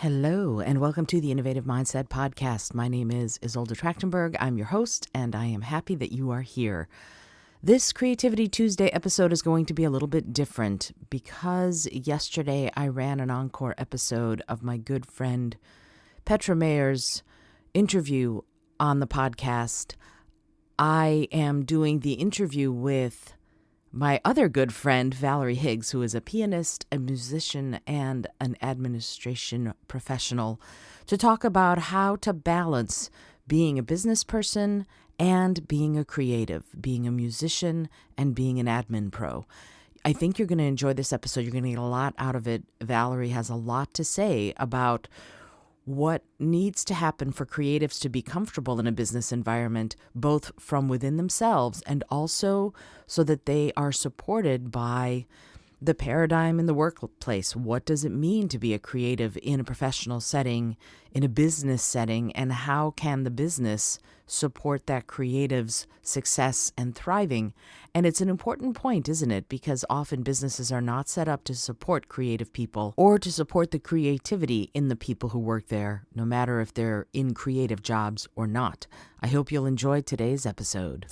Hello, and welcome to the Innovative Mindset Podcast. My name is Isolde Trachtenberg. I'm your host, and I am happy that you are here. This Creativity Tuesday episode is going to be a little bit different because yesterday I ran an encore episode of my good friend Petra Mayer's interview on the podcast. I am doing the interview with my other good friend, Valerie Higgs, who is a pianist, a musician, and an administration professional, to talk about how to balance being a business person and being a creative, being a musician and being an admin pro. I think you're going to enjoy this episode. You're going to get a lot out of it. Valerie has a lot to say about what needs to happen for creatives to be comfortable in a business environment, both from within themselves and also so that they are supported by the paradigm in the workplace. What does it mean to be a creative in a professional setting, in a business setting, and how can the business support that creative's success and thriving? And it's an important point, isn't it? Because often businesses are not set up to support creative people or to support the creativity in the people who work there, no matter if they're in creative jobs or not. I hope you'll enjoy today's episode.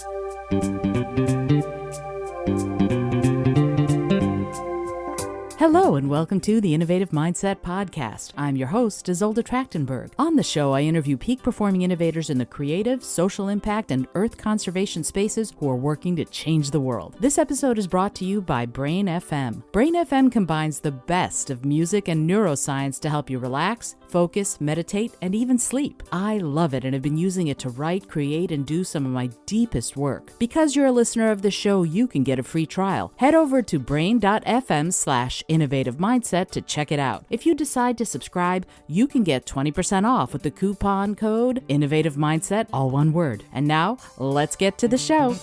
Hello and welcome to the Innovative Mindset Podcast. I'm your host, Isolde Trachtenberg. On the show, I interview peak performing innovators in the creative, social impact, and earth conservation spaces who are working to change the world. This episode is brought to you by Brain FM. Brain FM combines the best of music and neuroscience to help you relax, focus, meditate, and even sleep. I love it and have been using it to write, create, and do some of my deepest work. Because you're a listener of the show, you can get a free trial. Head over to brain.fm/innovative mindset to check it out. If you decide to subscribe, you can get 20% off with the coupon code Innovative Mindset, all one word. And now, let's get to the show.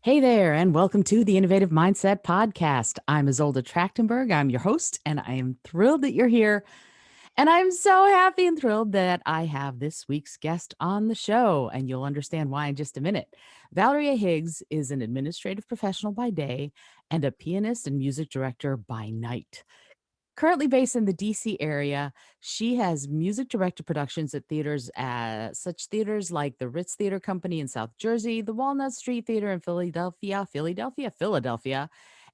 Hey there, and welcome to the Innovative Mindset Podcast. I'm Isolde Trachtenberg. I'm your host, and I am thrilled that you're here. And I'm so happy and thrilled that I have this week's guest on the show, and you'll understand why in just a minute. Valerie Higgs is an administrative professional by day and a pianist and music director by night. Currently based in the DC area, she has music director productions at theaters, such theaters like the Ritz Theater Company in South Jersey, the Walnut Street Theater in Philadelphia,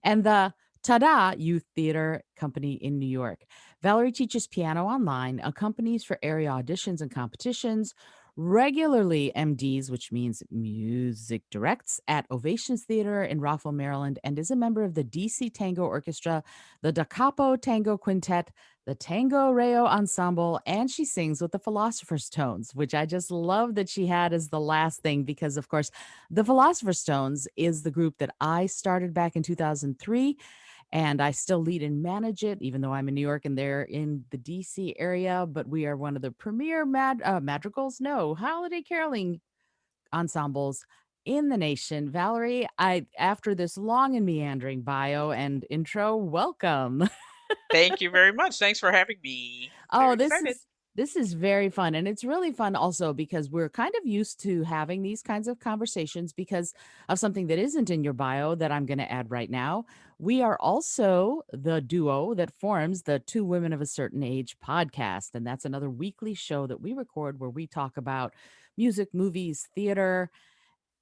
and the Tada Youth Theater Company in New York. Valerie teaches piano online, accompanies for area auditions and competitions, regularly MDs, which means music directs, at Ovations Theater in Rockville, Maryland, and is a member of the DC Tango Orchestra, the Da Capo Tango Quintet, the Tango Reo Ensemble, and she sings with the Philosopher's Tones, which I just love that she had as the last thing because, of course, the Philosopher's Tones is the group that I started back in 2003. And I still lead and manage it, even though I'm in New York and they're in the DC area. But we are one of the premier holiday caroling ensembles in the nation. Valerie, after this long and meandering bio and intro, welcome. Thank you very much. Thanks for having me. Oh, Very this excited. is this is very fun. And it's really fun also because we're kind of used to having these kinds of conversations because of something that isn't in your bio that I'm going to add right now. We are also the duo that forms the Two Women of a Certain Age podcast. And that's another weekly show that we record where we talk about music, movies, theater,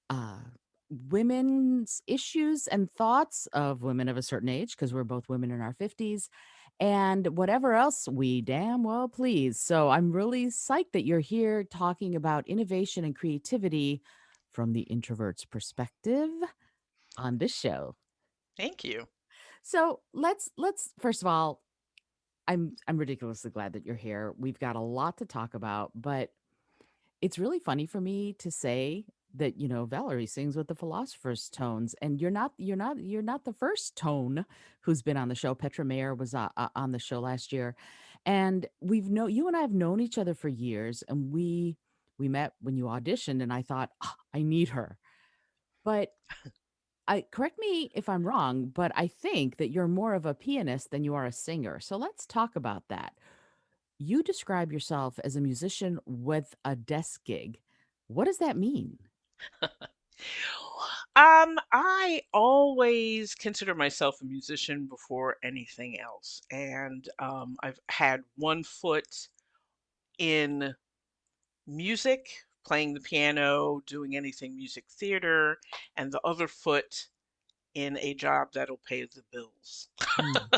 uh, women's issues and thoughts of women of a certain age, because we're both women in our 50s, and whatever else we damn well please. So I'm really psyched that you're here talking about innovation and creativity from the introvert's perspective on this show. Thank you. So let's first of all, I'm ridiculously glad that you're here. We've got a lot to talk about, but it's really funny for me to say that, Valerie sings with the Philosopher's Tones, and you're not the first tone who's been on the show. Petra Mayer was on the show last year, and you and I have known each other for years, and we met when you auditioned, and I thought, I need her. But I correct me if I'm wrong, but I think that you're more of a pianist than you are a singer. So let's talk about that. You describe yourself as a musician with a desk gig. What does that mean? I always consider myself a musician before anything else, and I've had one foot in music, playing the piano, doing anything music theater, and the other foot in a job that'll pay the bills. Mm,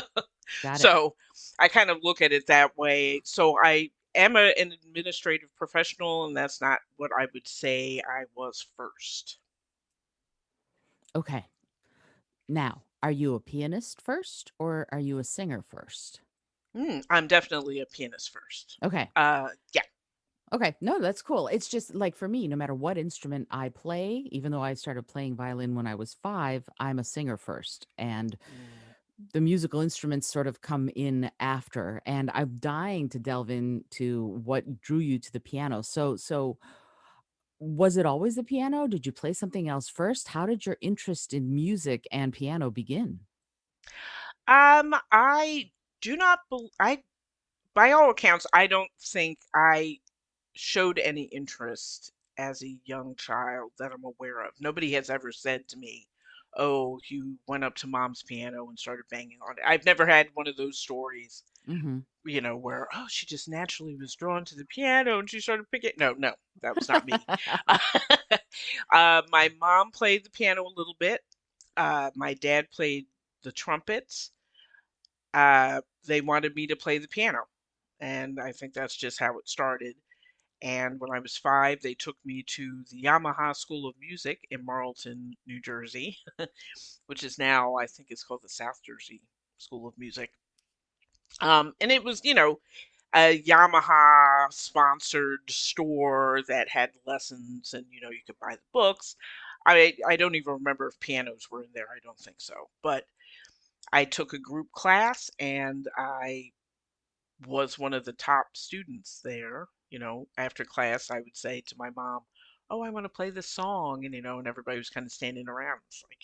got it. So I kind of look at it that way. So I am an administrative professional, and that's not what I would say I was first. Okay. Now, are you a pianist first or are you a singer first? I'm definitely a pianist first. Okay. Yeah. Okay. No, that's cool. It's just like for me, no matter what instrument I play, even though I started playing violin when I was 5, I'm a singer first. And Mm. the musical instruments sort of come in after. And I'm dying to delve into what drew you to the piano. So was it always the piano? Did you play something else first? How did your interest in music and piano begin? I do not. I, by all accounts, I don't think I showed any interest as a young child that I'm aware of. Nobody has ever said to me, "Oh, you went up to mom's piano and started banging on it." I've never had one of those stories, Mhm. where she just naturally was drawn to the piano and she started picking. No, no, that was not me. My mom played the piano a little bit. My dad played the trumpet. They wanted me to play the piano, and I think that's just how it started. And when I was 5, they took me to the Yamaha School of Music in Marlton, New Jersey, which is now, I think it's called the South Jersey School of Music. And it was, a Yamaha sponsored store that had lessons, and you could buy the books. I don't even remember if pianos were in there. I don't think so. But I took a group class, and I was one of the top students there. After class, I would say to my mom, "Oh, I want to play this song," and everybody was kind of standing around. It's like,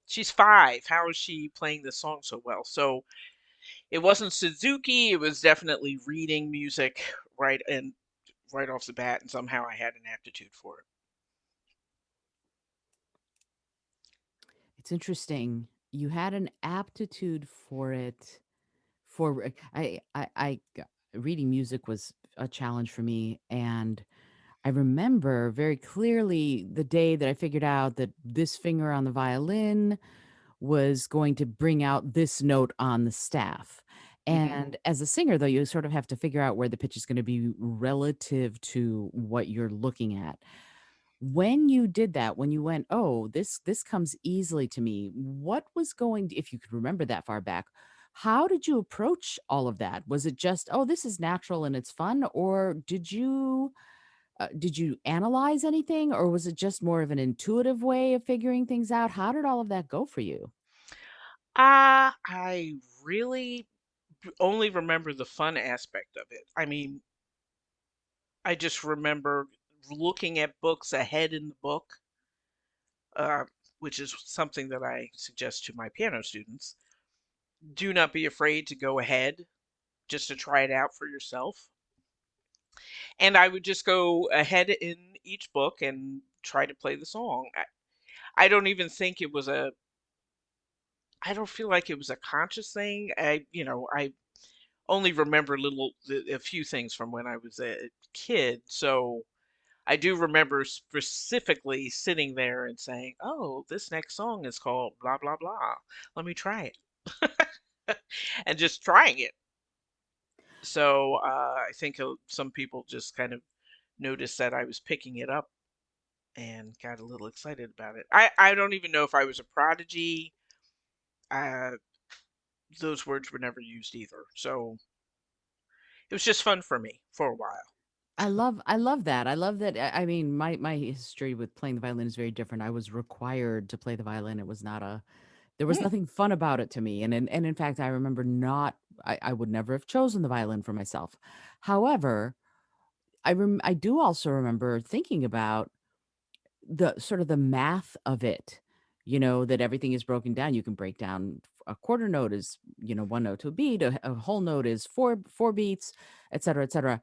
she's 5. How is she playing this song so well? So it wasn't Suzuki. It was definitely reading music right off the bat, and somehow I had an aptitude for it. It's interesting. You had an aptitude for it. For reading music was a challenge for me, and I remember very clearly the day that I figured out that this finger on the violin was going to bring out this note on the staff. Hmm. And as a singer, though, you sort of have to figure out where the pitch is going to be relative to what you're looking at. When you did that, when you went, "Oh, this comes easily to me," what was going if you could remember that far back, how did you approach all of that? Was it just, "Oh, this is natural and it's fun," or did you analyze anything, or was it just more of an intuitive way of figuring things out? How did all of that go for you? I really only remember the fun aspect of it. I mean, I just remember looking at books ahead in the book, uh, which is something that I suggest to my piano students. Do not be afraid to go ahead just to try it out for yourself. And I would just go ahead in each book and try to play the song. I don't even think it was I don't feel like it was a conscious thing. I only remember a few things from when I was a kid. So I do remember specifically sitting there and saying, "Oh, this next song is called blah blah blah. Let me try it," and just trying it. So I think some people just kind of noticed that I was picking it up and got a little excited about it. I don't even know if I was a prodigy. Uh, those words were never used either. So it was just fun for me for a while. I love that. I love that. I mean, my history with playing the violin is very different. I was required to play the violin. It was not a there was Mm. nothing fun about it to me. And in fact, I remember not I would never have chosen the violin for myself. However, I do also remember thinking about the sort of the math of it, that everything is broken down. You can break down a quarter note is, one note to a beat, a whole note is four beats, et cetera, et cetera.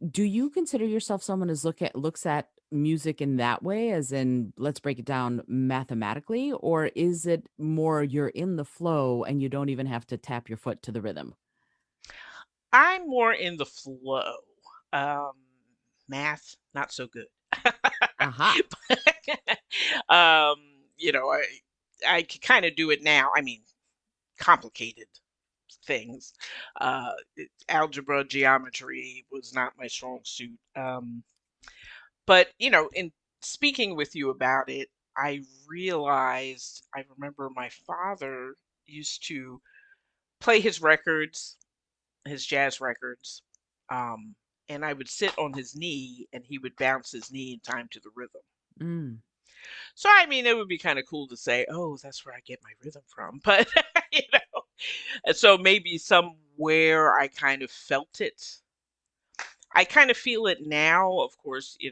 Do you consider yourself someone who's looks at music in that way, as in, let's break it down mathematically, or is it more you're in the flow and you don't even have to tap your foot to the rhythm? I'm more in the flow. Um, Math, not so good. Aha. um, you know, I can kind of do it now. I mean, complicated things. Algebra, geometry was not my strong suit. But in speaking with you about it, I realized I remember my father used to play his records, his jazz records, um, and I would sit on his knee and he would bounce his knee in time to the rhythm. Mm. So I mean, it would be kind of cool to say, "Oh, that's where I get my rhythm from." But you know, and so maybe somewhere I kind of felt it. I kind of feel it now. Of course, you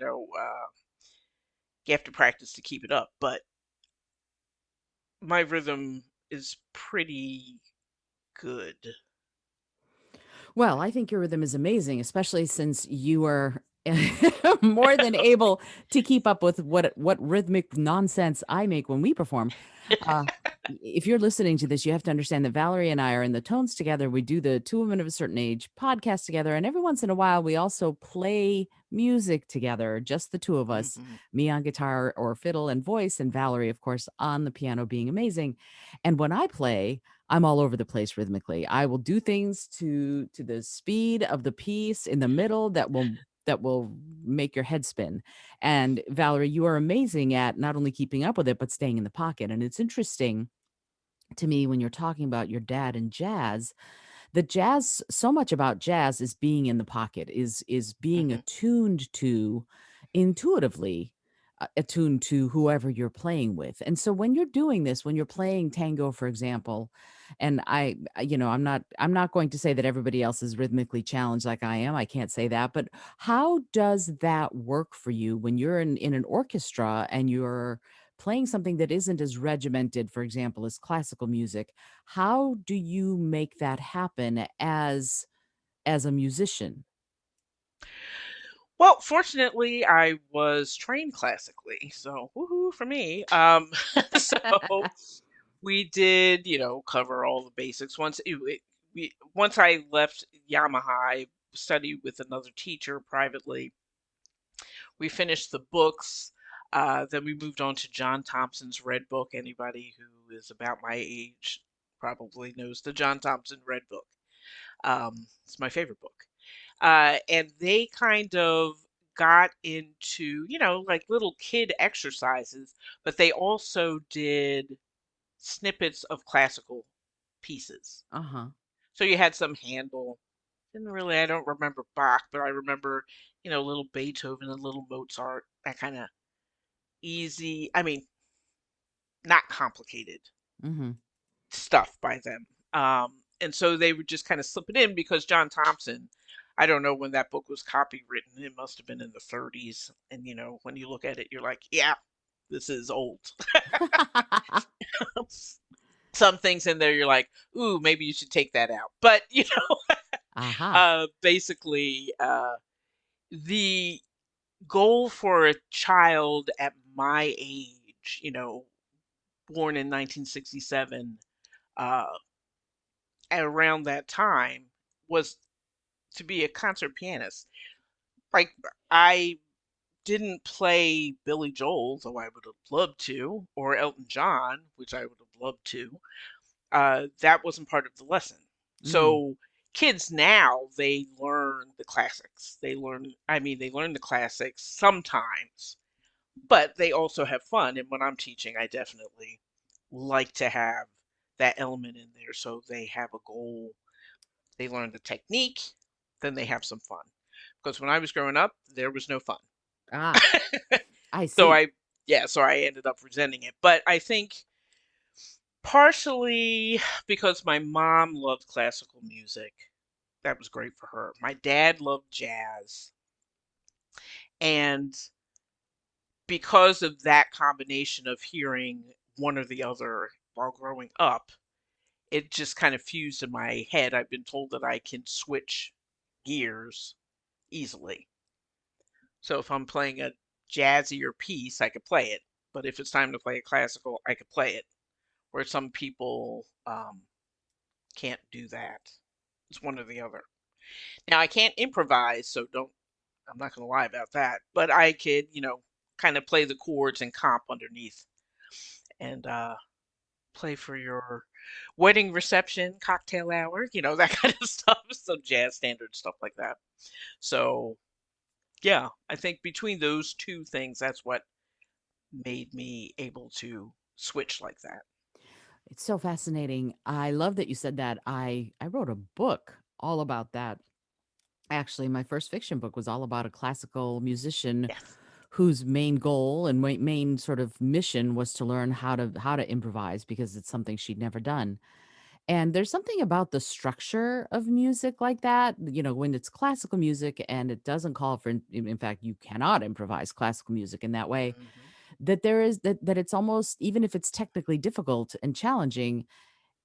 have to practice to keep it up, but my rhythm is pretty good. Well, I think your rhythm is amazing, especially since you are more than able to keep up with what rhythmic nonsense I make when we perform. Uh, if you're listening to this, you have to understand that Valerie and I are in the Tones Together. We do the Two Women of a Certain Age podcast together, and every once in a while, we also play music together, just the two of us, Hmm. me on guitar or fiddle and voice, and Valerie, of course, on the piano, being amazing. And when I play, I'm all over the place rhythmically. I will do things to the speed of the piece in the middle that will make your head spin. And Valerie, you are amazing at not only keeping up with it but staying in the pocket. And it's interesting to me when you're talking about your dad and jazz, the jazz, so much about jazz is being in the pocket, is being Hmm. attuned to, intuitively attuned to whoever you're playing with. And so when you're doing this, when you're playing tango, for example, and I'm not going to say that everybody else is rhythmically challenged like I am. I can't say that. But how does that work for you when you're in an orchestra and you're playing something that isn't as regimented, for example, as classical music? How do you make that happen as a musician? Well, fortunately, I was trained classically, so woohoo for me. So we did, cover all the basics. Once I left Yamaha, I studied with another teacher privately. We finished the books. Then we moved on to John Thompson's Red Book. Anybody who is about my age probably knows the John Thompson Red Book. It's my favorite book. And they kind of got into, like little kid exercises, but they also did snippets of classical pieces. Uh-huh. So you had some Handel. Didn't really, I don't remember Bach, but I remember, little Beethoven and little Mozart, that kind of easy, I mean, not complicated Mhm. stuff by them. And so they would just kind of slip it in because John Thompson, I don't know when that book was copywritten. It must have been in the 30s. And when you look at it, you're like, yeah, this is old. Some things in there you're like, ooh, maybe you should take that out. But Aha. basically, the goal for a child at my age, born in 1967, uh, at around that time, was to be a concert pianist. Like, I didn't play Billy Joel, though I would have loved to, or Elton John, which I would have loved to. That wasn't part of the lesson. Mm. So kids now, they learn the classics. They learn the classics sometimes, but they also have fun. And when I'm teaching, I definitely like to have that element in there so they have a goal. They learn the technique, then they have some fun. Because when I was growing up, there was no fun. Ah, I So see. I ended up resenting it. But I think partially because my mom loved classical music. That was great for her. My dad loved jazz. And because of that combination of hearing one or the other while growing up, it just kind of fused in my head. I've been told that I can switch gears easily. So if I'm playing a jazzier piece, I could play it. But if it's time to play a classical, I could play it. Where some people can't do that. It's one or the other. Now I can't improvise, so don't. I'm not gonna lie about that. But I could, kind of play the chords and comp underneath, and play for your wedding reception, cocktail hour, that kind of stuff. Some jazz standard stuff like that. So yeah, I think between those two things, that's what made me able to switch like that. It's so fascinating. I love that you said that. I wrote a book all about that. Actually, my first fiction book was all about a classical musician Yes. whose main goal and main sort of mission was to learn how to improvise because it's something she'd never done. And there's something about the structure of music like that, when it's classical music and it doesn't call for, in fact, you cannot improvise classical music in that way, Hmm. that there is that it's almost, even if it's technically difficult and challenging,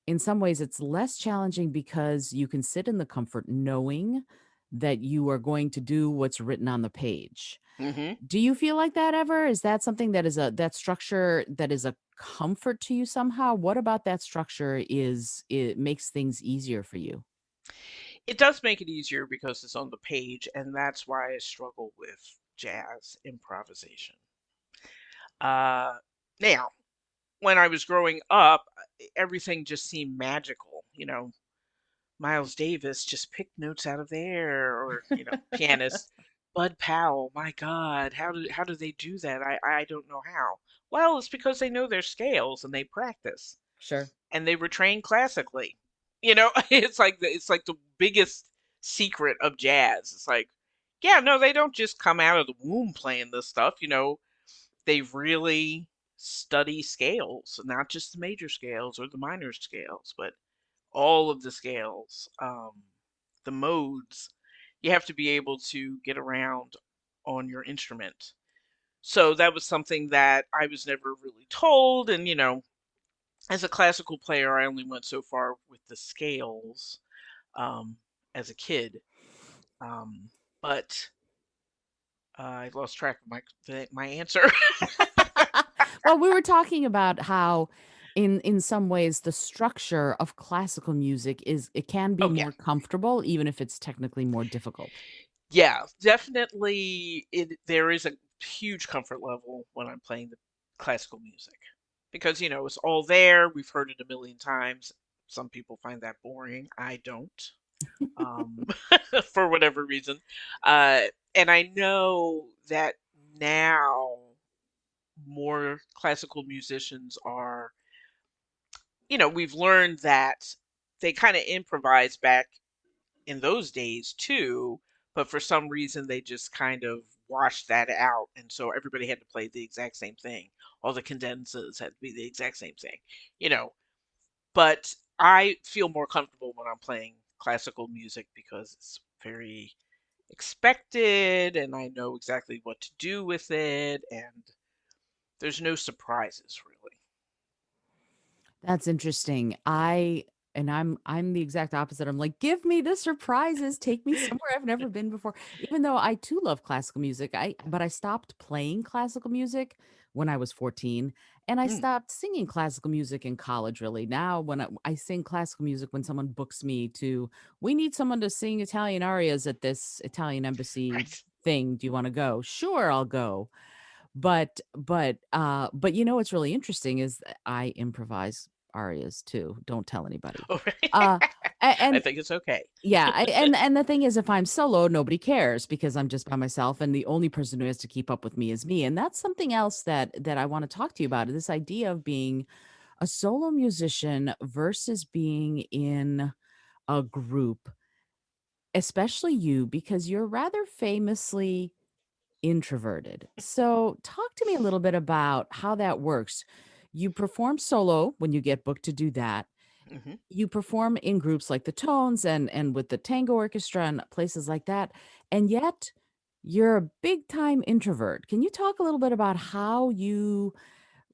in some ways it's less challenging because you can sit in the comfort knowing that you are going to do what's written on the page. Hmm. Do you feel like that ever? Is that something that is that structure that is a comfort to you somehow? What about that structure is it makes things easier for you? It does make it easier because it's on the page, and that's why I struggle with jazz improvisation. Uh, Now, when I was growing up, everything just seemed magical. Miles Davis just picked notes out of the air, or pianist Bud Powell. My God, how do they do that? I don't know how. Well, it's because they know their scales and they practice, Sure. and they were trained classically. It's like the biggest secret of jazz. It's like, yeah, no, they don't just come out of the womb playing this stuff. They really study scales, not just the major scales or the minor scales, but all of the scales, the modes. You have to be able to get around on your instrument. So that was something that I was never really told. And, as a classical player, I only went so far with the scales um, as a kid. Um, but I lost track of my answer. Well, we were talking about how in some ways the structure of classical music is it can be Oh yeah. more comfortable even if it's technically more difficult. Yeah, definitely there is a huge comfort level when I'm playing the classical music because it's all there. We've heard it a million times. Some people find that boring. I don't. Um for whatever reason. Uh and I know that now more classical musicians are, we've learned that they kind of improvise back in those days too, but for some reason they just kind of washed that out, and so everybody had to play the exact same thing. All the cadences had to be the exact same thing, you know. But I feel more comfortable when I'm playing classical music because it's very expected, and I know exactly what to do with it, and there's no surprises really. That's interesting. I'm the exact opposite. I'm like, "Give me the surprises, take me somewhere I've never been before." Even though I too love classical music, I stopped playing classical music when I was 14, and I Mm, stopped singing classical music in college, really. Now when I sing classical music when someone books me to, "We need someone to sing Italian arias at this Italian embassy right. thing. Do you wanna go?" "Sure, I'll go." But what's really interesting is that I improvise arias too, don't tell anybody. Oh, Uh, a I and think it's okay. yeah, and the thing is if I'm solo, nobody cares because I'm just by myself, and the only person who has to keep up with me is me, and that's something else that I wanna talk to you about, this idea of being a solo musician versus being in a group, especially you, because you're rather famously introverted. So, talk to me a little bit about how that works. You perform solo when you get booked to do that. Hmm. You perform in groups like the Tones and with the Tango Orchestra and places like that. And yet, you're a big time introvert. Can you talk a little bit about how you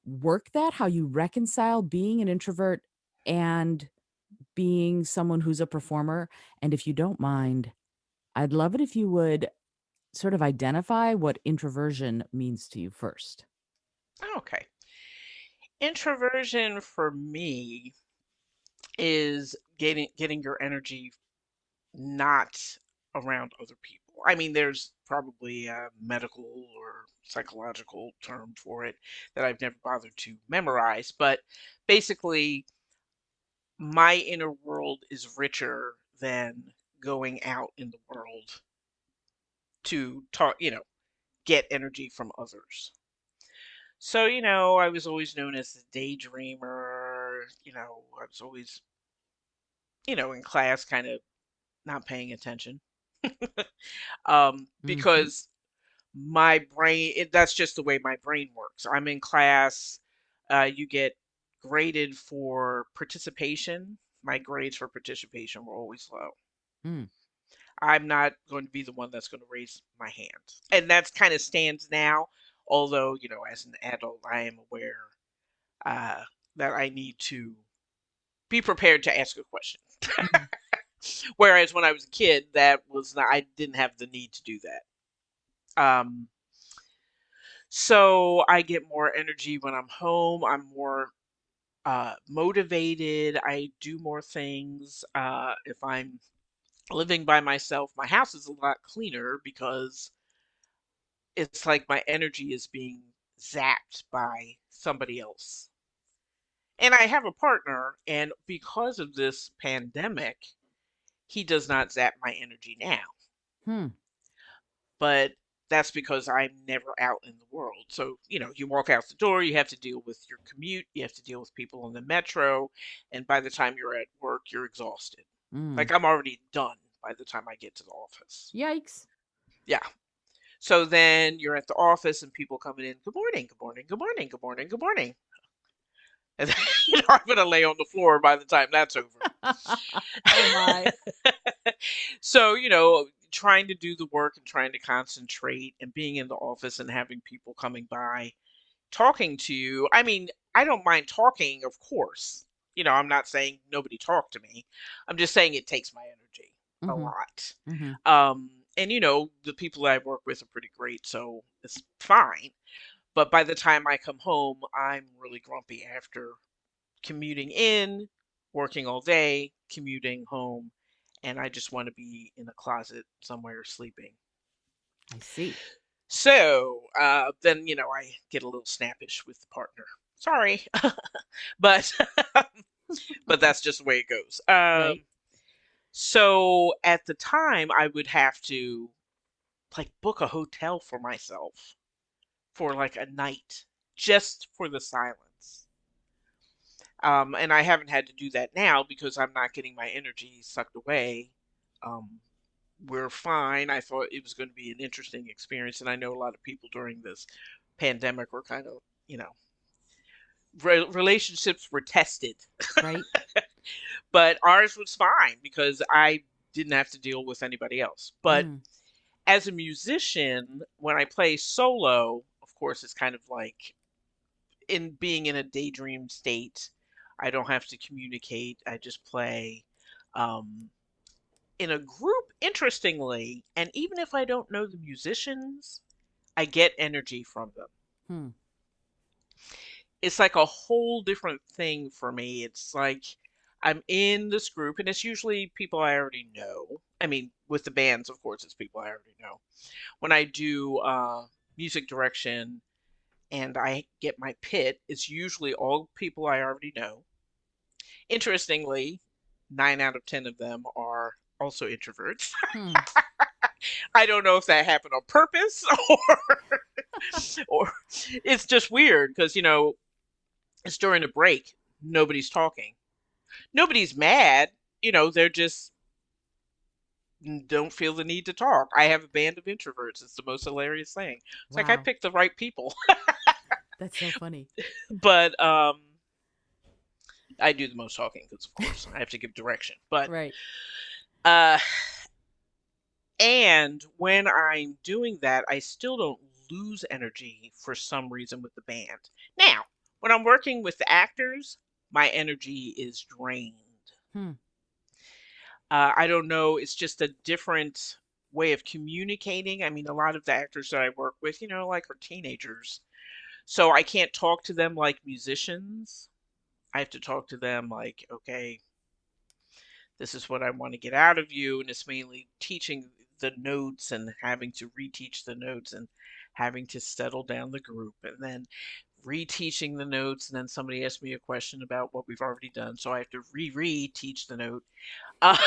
work that, how you reconcile being an introvert and being someone who's a performer? And if you don't mind, I'd love it if you would sort of identify what introversion means to you first? Okay. Introversion for me is getting your energy not around other people. I mean, there's probably a medical or psychological term for it that I've never bothered to memorize, but basically, my inner world is richer than going out in the world to talk, get energy from others. So, I was always known as the daydreamer. I was always, in class kind of not paying attention. Mhm. Because my brain, that's just the way my brain works. I'm in class, you get graded for participation. My grades for participation were always low. Mm. I'm not going to be the one that's going to raise my hand. And that's kind of stands now, although, as an adult, I am aware uh, that I need to be prepared to ask a question. Mhm. Whereas when I was a kid, that was not, I didn't have the need to do that. Um, so I get more energy when I'm home. I'm more motivated. I do more things. If I'm living by myself, my house is a lot cleaner because it's like my energy is being zapped by somebody else. And I have a partner, and because of this pandemic, he does not zap my energy now. Hmm. But that's because I'm never out in the world. So, you walk out the door, you have to deal with your commute, you have to deal with people on the metro, and by the time you're at work, you're exhausted. Mm. Like I'm already done by the time I get to the office. Yikes. Yeah. So then you're at the office and people coming in, good morning, good morning, good morning, good morning, good morning. And then, I'm gonna lay on the floor by the time that's over. Oh my. So, trying to do the work and trying to concentrate and being in the office and having people coming by talking to you. I mean, I don't mind talking, of course. I'm not saying nobody talk to me. I'm just saying it takes my energy a Mhm. lot. Mhm. And the people I work with are pretty great, so it's fine. But by the time I come home, I'm really grumpy after commuting in, working all day, commuting home, and I just want to be in a closet somewhere sleeping. I see. So then, I get a little snappish with the partner. Sorry, but but that's just the way it goes. Right. So at the time, I would have to like book a hotel for myself for like a night just for the silence. And I haven't had to do that now because I'm not getting my energy sucked away. Um, we're fine. I thought it was going to be an interesting experience, and I know a lot of people during this pandemic were kind of, relationships were tested, Right. but ours was fine because I didn't have to deal with anybody else. But Mm. as a musician, when I play solo, of course, it's kind of like in being in a daydream state. I don't have to communicate. I just play. Um, in a group, interestingly, and even if I don't know the musicians, I get energy from them. Hmm. It's like a whole different thing for me. It's like I'm in this group, and it's usually people I already know. I mean, with the bands, of course, it's people I already know. When I do music direction and I get my pit, it's usually all people I already know. Interestingly, 9 out of 10 of them are also introverts. Hmm. I don't know if that happened on purpose or or it's just weird because it's during a break. Nobody's talking. Nobody's mad. They're just don't feel the need to talk. I have a band of introverts. It's the most hilarious thing. It's like I Wow. picked the right people. That's so funny. But I do the most talking because of course I have to give direction. But Right. uh and when I'm doing that, I still don't lose energy for some reason with the band. Now, when I'm working with the actors, my energy is drained. Hmm. I don't know, it's just a different way of communicating. I mean, a lot of the actors that I work with, like are teenagers. So I can't talk to them like musicians. I have to talk to them like, okay, this is what I want to get out of you. And it's mainly teaching the notes and having to reteach the notes and having to settle down the group and then reteaching the notes. And then somebody asked me a question about what we've already done. So I have to re-teach the note. Uh,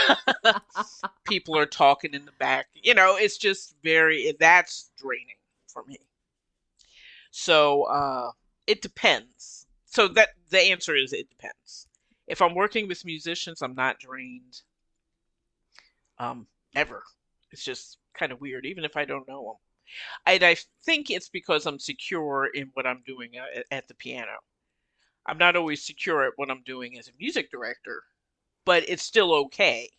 People are talking in the back. It's just that's draining for me. So it depends. So that the answer is it depends. If I'm working with musicians, I'm not drained ever. It's just kind of weird, even if I don't know them. I think it's because I'm secure in what I'm doing at the piano. I'm not always secure at what I'm doing as a music director, but it's still okay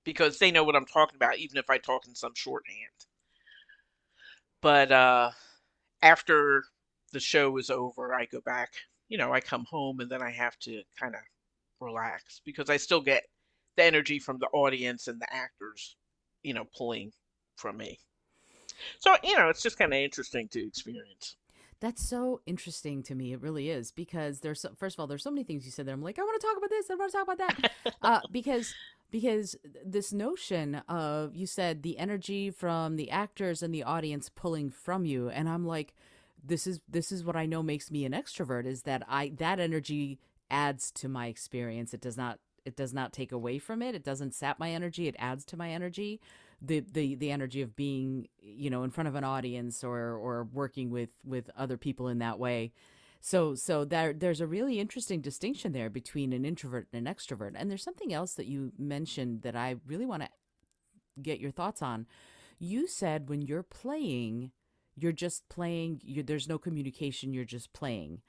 because they know what I'm talking about, even if I talk in some shorthand. But after the show is over, I go back, I come home and then I have to kind of relax because I still get the energy from the audience and the actors, pulling from me. So, it's just kind of interesting to experience. That's so interesting to me. It really is because first of all, there's so many things you said that I'm like, I want to talk about this. I want to talk about that. Because this notion of you said the energy from the actors and the audience pulling from you, and I'm like, this is what I know makes me an extrovert is that I that energy adds to my experience. It does not take away from it. It doesn't sap my energy. It adds to my energy. The energy of being in front of an audience or working with other people in that way. So there's a really interesting distinction there between an introvert and an extrovert. And there's something else that you mentioned that I really want to get your thoughts on. You said when you're playing, you're just playing. There's no communication. You're just playing.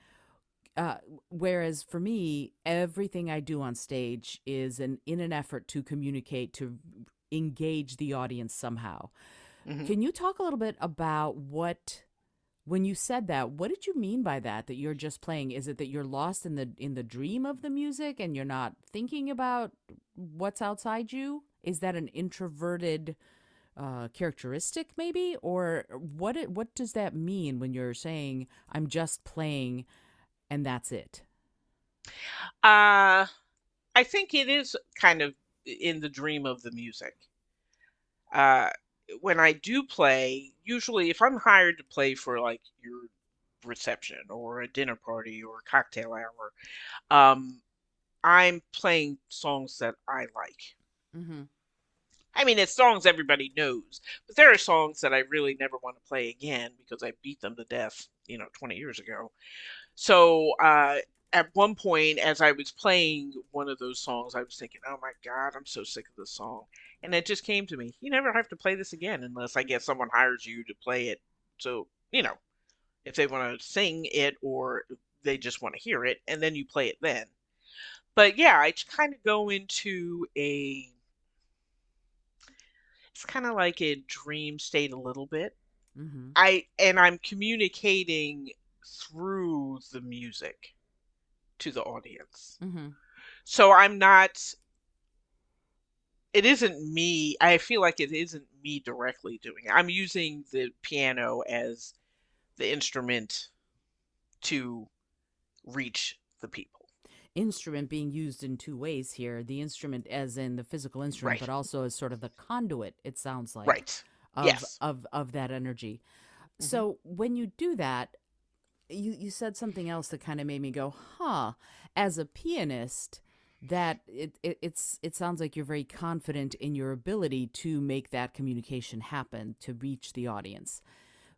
Uh, Whereas for me, everything I do on stage is in an effort to communicate, to engage the audience somehow. Hmm. Can you talk a little bit about when you said that, what did you mean by that? That you're just playing? Is it that you're lost in the dream of the music and you're not thinking about what's outside you? Is that an introverted characteristic, maybe, or what does that mean when you're saying I'm just playing and that's it? Uh, I think it is kind of in the dream of the music. Uh, when I do play, usually if I'm hired to play for like your reception or a dinner party or a cocktail hour, um, I'm playing songs that I like. Mm-hmm. I mean, it's songs everybody knows, but there are songs that I really never want to play again because I beat them to death, 20 years ago. So, at one point, as I was playing one of those songs, I was thinking, oh my God, I'm so sick of this song. And it just came to me, you never have to play this again unless I guess someone hires you to play it. So, if they want to sing it or they just want to hear it, and then you play it then. But yeah, I kind of go into it's kind of like a dream state a little bit. Mm-hmm. I'm communicating through the music to the audience. Mm-hmm. So I'm not, it isn't me. I feel like it isn't me directly doing it. I'm using the piano as the instrument to reach the people. Instrument being used in two ways here, the instrument as in the physical instrument, but Right. also as sort of the conduit, it sounds like, Right. of Yes. of that energy. Hmm. So when you do that, you said something else that kind of made me go, huh. As a pianist, that it sounds like you're very confident in your ability to make that communication happen, to reach the audience.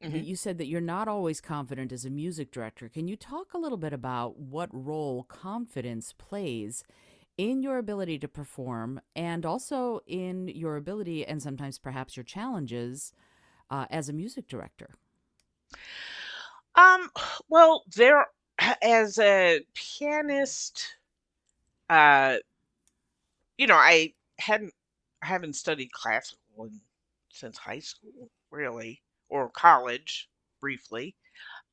Hmm. You said that you're not always confident as a music director. Can you talk a little bit about what role confidence plays in your ability to perform and also in your ability and sometimes perhaps your challenges as a music director? Um, well, there, as a pianist, uh, I hadn't I haven't studied classical since high school, really, or college, briefly.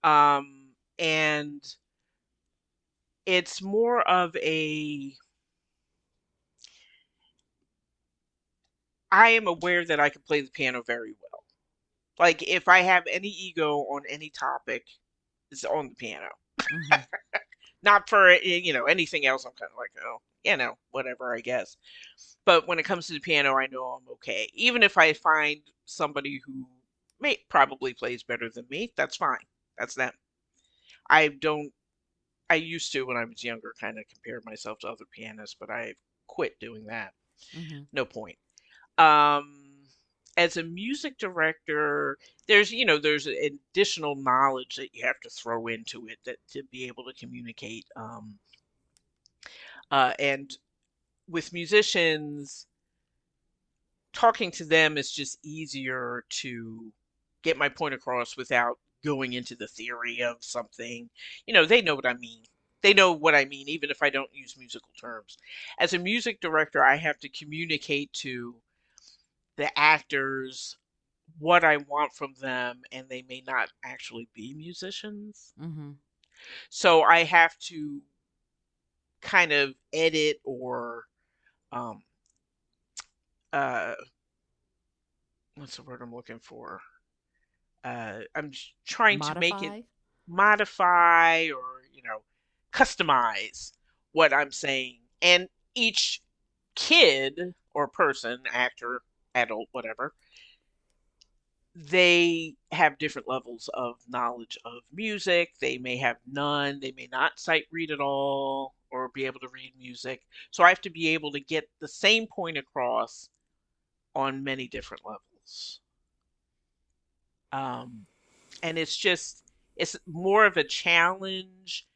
And it's more of a I am aware that I can play the piano very well. Like if I have any ego on any topic, it's on the piano. Mm-hmm. Not for anything else. I'm kind of like, oh, whatever, I guess. But when it comes to the piano, I know I'm okay. Even if I find somebody who may probably plays better than me, that's fine. That's them. I don't. I used to when I was younger, kind of compare myself to other pianists, but I quit doing that. Mm-hmm. No point. Um, as a music director, there's additional knowledge that you have to throw into it that to be able to communicate. And with musicians, talking to them is just easier to get my point across without going into the theory of something. They know what I mean. They know what I mean, even if I don't use musical terms. As a music director, I have to communicate to the actors what I want from them, and they may not actually be musicians. Mm-hmm. So I have to kind of edit or um uh what's the word I'm looking for? I'm trying to make it Modify. modify or, customize what I'm saying. And each kid or person, actor, adult, whatever, they have different levels of knowledge of music. They may have none, they may not sight read at all or be able to read music. So I have to be able to get the same point across on many different levels. Um, and it's more of a challenge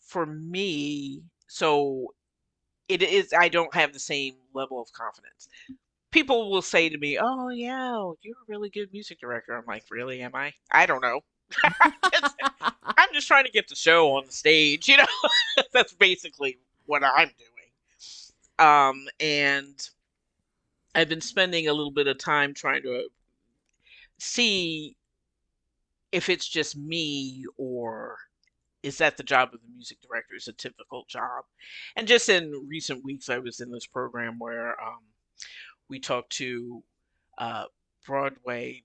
for me. So it is, I don't have the same level of confidence. People will say to me, "Oh yeah, you're a really good music director." I'm like, "Really? Am I? I don't know." I'm just trying to get the show on the stage, That's basically what I'm doing. And I've been spending a little bit of time trying to see if it's just me or is that the job of the music director is a typical job. And just in recent weeks, I was in this program where we talked to uh, Broadway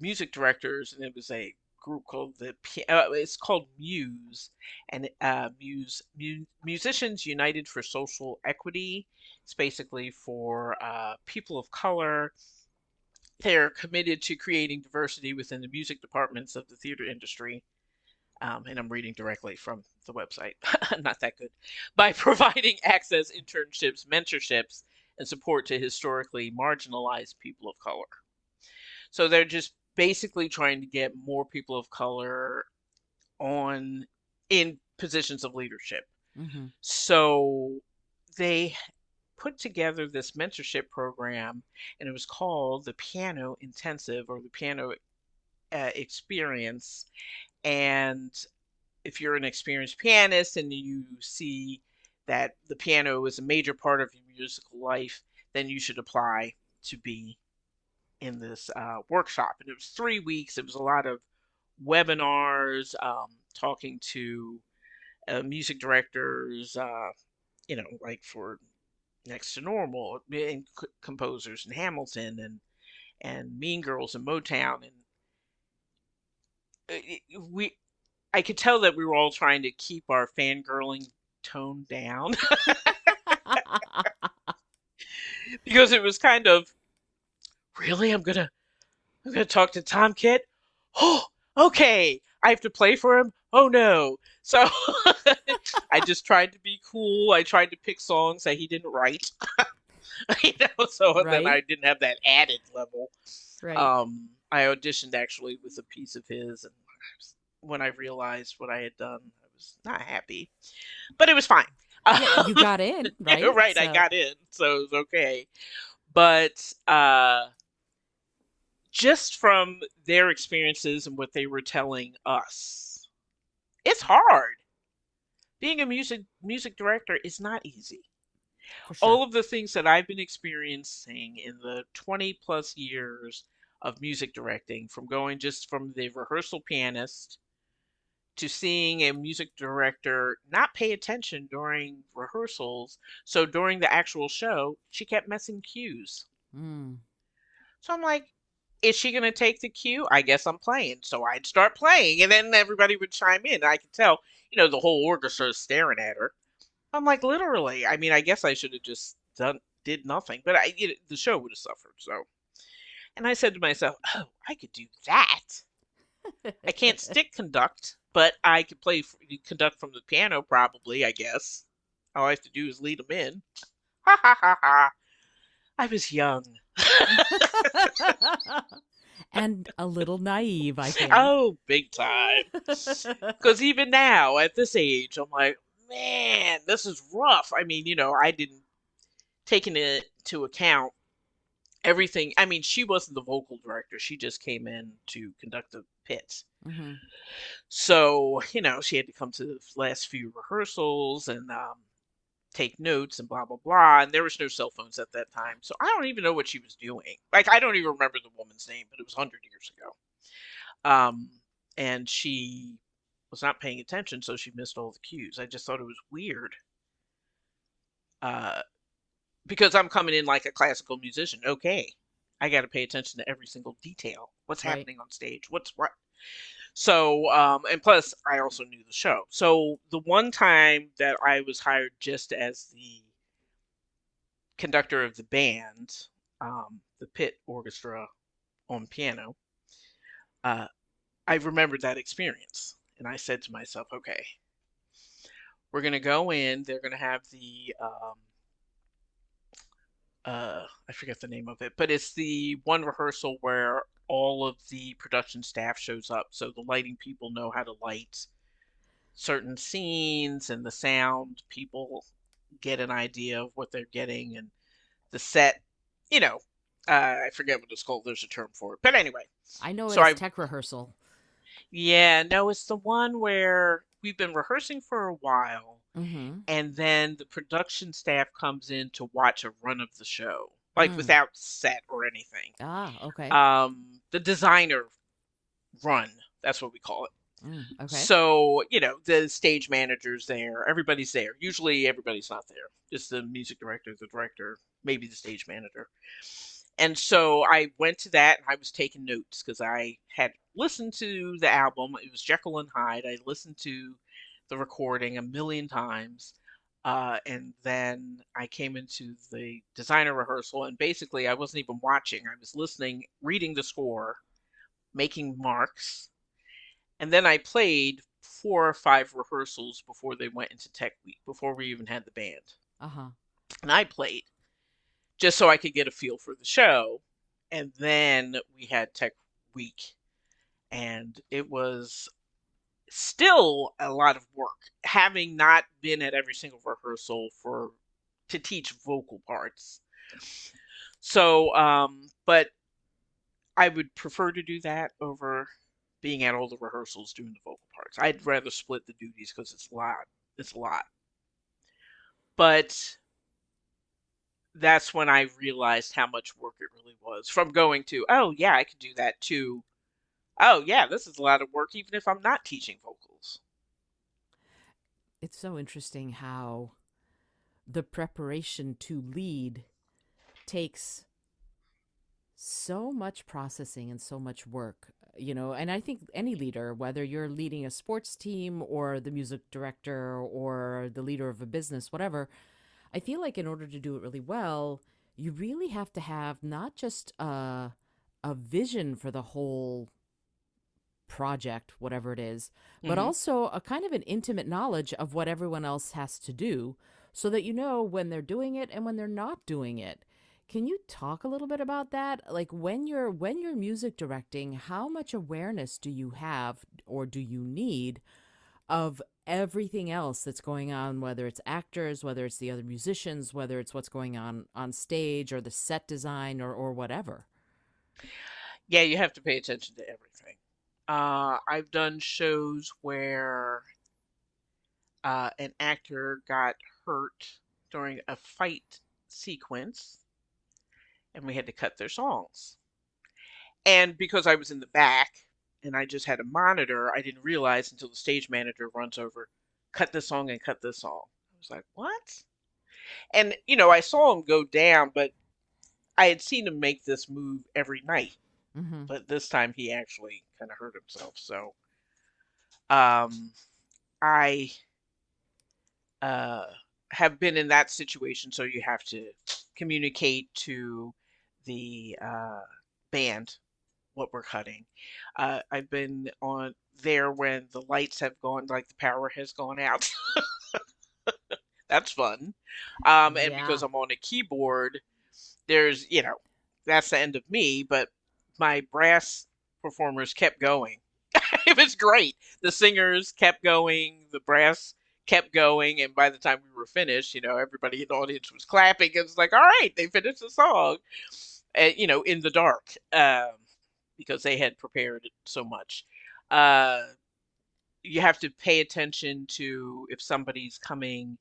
music directors, and it was a group called it's called Muse, and Musicians United for Social Equity. It's basically for people of color. They're committed to creating diversity within the music departments of the theater industry. And I'm reading directly from the website, not that good, by providing access, internships, mentorships, and support to historically marginalized people of color. So they're just basically trying to get more people of color on in positions of leadership. Mm-hmm. So they put together this mentorship program, and it was called the Piano Intensive or the Piano Experience. And if you're an experienced pianist and you see that the piano is a major part of your musical life, then you should apply to be in this workshop. And it was 3 weeks. It was a lot of webinars, talking to music directors, like for Next to Normal, and composers in Hamilton and Mean Girls and Motown, and we I could tell that we were all trying to keep our fangirling tone down because it was kind of really I'm gonna talk to Tom Kit. Oh, okay. I have to play for him. Oh no. So I just tried to be cool. I tried to pick songs that he didn't write, so that Right. I didn't have that added level. Right. I auditioned actually with a piece of his, and when I realized what I had done, I was not happy, but it was fine. Yeah, you got in, Yeah, right? right, I So, got in, so it was okay. But just from their experiences and what they were telling us, it's hard. Being a music director is not easy. for sure. All of the things that I've been experiencing in the 20 plus years of music directing, from going just from the rehearsal pianist to seeing a music director not pay attention during rehearsals. So during the actual show, she kept missing cues. Mm. So I'm like, is she going to take the cue? I guess I'm playing. So I'd start playing, and then everybody would chime in. I could tell, the whole orchestra is staring at her. I'm like, literally. I mean, I guess I should have just did nothing, but the show would have suffered. So, and I said to myself, oh, I could do that. I can't stick conduct, but I could conduct from the piano, probably, I guess. All I have to do is lead them in. Ha ha ha ha. I was young. And a little naive, I think. Oh, big time. Because even now, at this age, I'm like, man, this is rough. I mean, I didn't take into account everything. I mean, she wasn't the vocal director. She just came in to conduct the pits. Hmm. So, she had to come to the last few rehearsals and take notes and blah, blah, blah. And there was no cell phones at that time. So I don't even know what she was doing. Like, I don't even remember the woman's name, but it was 100 years ago. Um, and she was not paying attention, so she missed all the cues. I just thought it was weird. Uh, because I'm coming in like a classical musician. Okay, I got to pay attention to every single detail. What's Right. happening on stage? What's what? So, and plus, I also knew the show. So the one time that I was hired just as the conductor of the band, the pit orchestra on piano, uh, I remembered that experience. And I said to myself, okay, we're going to go in. They're going to have I forget the name of it, but it's the one rehearsal where all of the production staff shows up. So the lighting people know how to light certain scenes, and the sound people get an idea of what they're getting, and the set, you know, I forget what it's called. There's a term for it, but anyway. I know it So as I, tech rehearsal. yeah, no, it's the one where we've been rehearsing for a while, Mm-hmm. and then the production staff comes in to watch a run of the show, like Mm. without set or anything. Ah, okay. The designer run, that's what we call it. Mm, okay. So, the stage manager's there, everybody's there. Usually everybody's not there. Just the music director, the director, maybe the stage manager. And so I went to that and I was taking notes because I had listened to the album. It was Jekyll and Hyde. I listened to the recording a million times. And then I came into the designer rehearsal, and basically I wasn't even watching. I was listening, reading the score, making marks, and then I played 4 or 5 rehearsals before they went into tech week, before we even had the band. Uh-huh. And I played just so I could get a feel for the show. And then we had tech week, and it was still a lot of work, having not been at every single rehearsal for to teach vocal parts. So, but I would prefer to do that over being at all the rehearsals doing the vocal parts. I'd rather split the duties because it's a lot. It's a lot. But that's when I realized how much work it really was. From going to, oh yeah, I could do that, to, oh yeah, this is a lot of work even if I'm not teaching vocals. It's so interesting how the preparation to lead takes so much processing and so much work, and I think any leader, whether you're leading a sports team or the music director or the leader of a business, whatever, I feel like in order to do it really well, you really have to have not just a vision for the whole project, whatever it is, but Hmm. also a kind of an intimate knowledge of what everyone else has to do so that you know when they're doing it and when they're not doing it. Can you talk a little bit about that? Like when you're music directing, how much awareness do you have or do you need of everything else that's going on, whether it's actors, whether it's the other musicians, whether it's what's going on stage or the set design or whatever? Yeah, you have to pay attention to everything. I've done shows where an actor got hurt during a fight sequence, and we had to cut their songs. And because I was in the back and I just had a monitor, I didn't realize until the stage manager runs over, cut this song and cut this song. I was like, what? And, I saw him go down, but I had seen him make this move every night, Mm-hmm. but this time he actually kind of hurt himself. So um, I uh, have been in that situation. So you have to communicate to the band what we're cutting. I've been on there when the lights have gone, like the power has gone out. That's fun. And because Yeah. I'm on a keyboard, there's, that's the end of me, but my brass performers kept going. It was great. The singers kept going, the brass kept going, and by the time we were finished, everybody in the audience was clapping. It was like, all right, they finished the song, and, in the dark, because they had prepared so much. Uh, you have to pay attention to if somebody's coming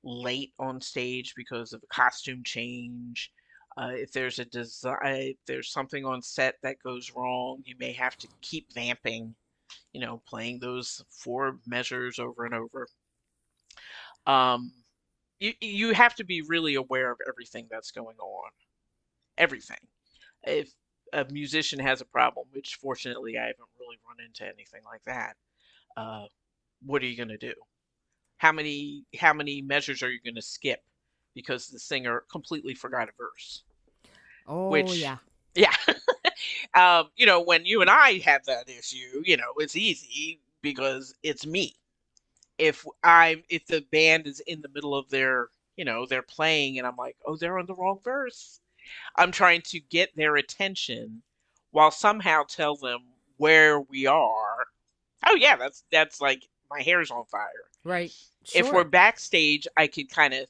late on stage because of a costume change. If there's a design, if there's something on set that goes wrong, you may have to keep vamping, playing those four measures over and over. Um, you have to be really aware of everything that's going on. Everything. If a musician has a problem, which fortunately I haven't really run into anything like that, uh, what are you going to do? How many measures are you going to skip because the singer completely forgot a verse? Oh, Which, yeah. yeah, when you and I have that issue, it's easy because it's me. If the band is in the middle of they're playing and I'm like, oh, they're on the wrong verse. I'm trying to get their attention while somehow tell them where we are. Oh yeah, that's like my hair's on fire. Right. If we're Sure. backstage, I could kind of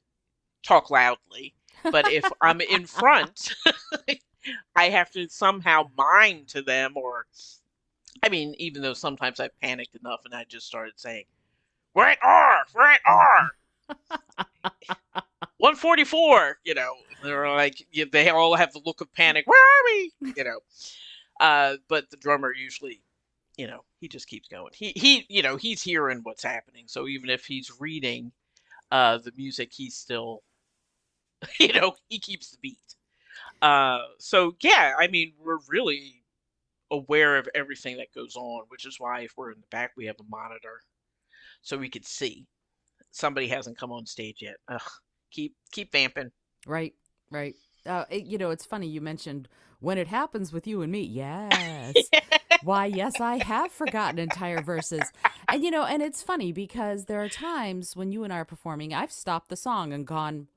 talk loudly, but if I'm in front, I have to somehow mime to them, or I mean, even though sometimes I panicked enough and I just started saying, "We're at R, we're at R, 144." They're like, they all have the look of panic. Where are we? But the drummer usually, he just keeps going. He's hearing what's happening. So even if he's reading the music, he's still, he keeps the beat. So yeah, I mean, we're really aware of everything that goes on, which is why if we're in the back, we have a monitor so we could see. Somebody hasn't come on stage yet. Ugh, keep vamping. Right. Right. It's funny you mentioned when it happens with you and me. Yes. Why, yes, I have forgotten entire verses. And it's funny because there are times when you and I are performing, I've stopped the song and gone,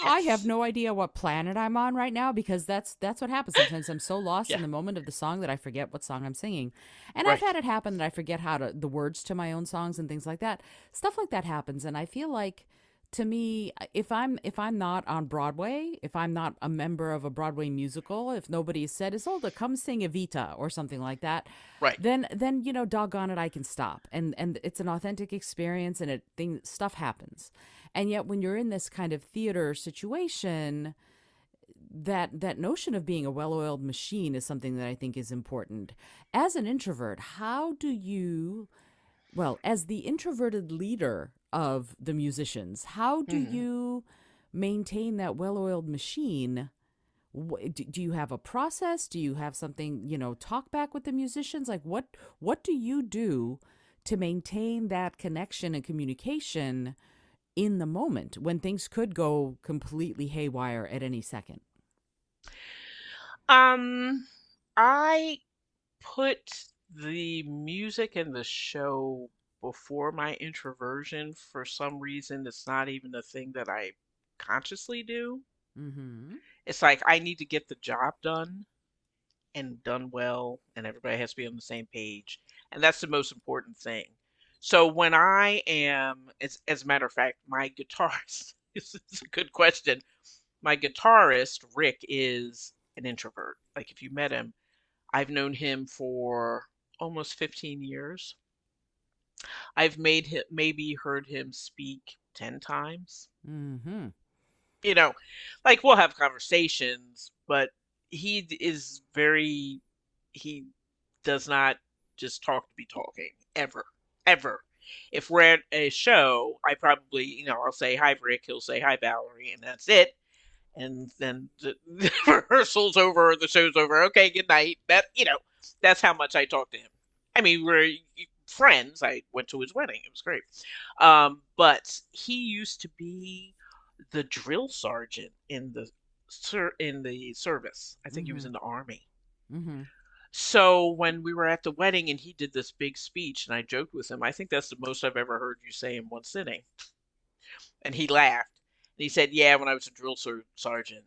I have Yes. no idea what planet I'm on right now because that's what happens. Sometimes I'm so lost Yeah. in the moment of the song that I forget what song I'm singing. And I've Right. had it happen that I forget the words to my own songs and things like that. Stuff like that happens and I feel like to me if I'm not on Broadway, if I'm not a member of a Broadway musical, if nobody said, Isolde, come sing Evita or something like that, Right. then doggone it, I can stop. And it's an authentic experience and stuff happens. And yet when you're in this kind of theater situation, that notion of being a well-oiled machine is something that I think is important. As an introvert, how do you, well, as the introverted leader of the musicians, how do Hmm. you maintain that well-oiled machine? Do you have a process? Do you have something, talk back with the musicians? Like what do you do to maintain that connection and communication in the moment when things could go completely haywire at any second? Um, I put the music and the show before my introversion for some reason. It's not even a thing that I consciously do. Mm-hmm. It's like I need to get the job done and done well, and everybody has to be on the same page. And that's the most important thing. So when I am, as a matter of fact, my guitarist, this is a good question. My guitarist, Rick, is an introvert. Like if you met him, I've known him for almost 15 years. I've made him maybe heard him speak 10 times. Mm-hmm. You know, like we'll have conversations, but is very he does not just talk to be talking ever, ever. If we're at a show, I probably, I'll say hi, Rick. He'll say hi, Valerie, and that's it. and then the rehearsal's over, the show's over. Okay, good night. That's how much I talk to him. I mean, we're friends. I went to his wedding. It was great. But he used to be the drill sergeant in the service. I think he was Mm-hmm. in the army. Mm-hmm. So when we were at the wedding and he did this big speech, and I joked with him, I think that's the most I've ever heard you say in one sitting. And he laughed. And he said, "Yeah, when I was a sergeant,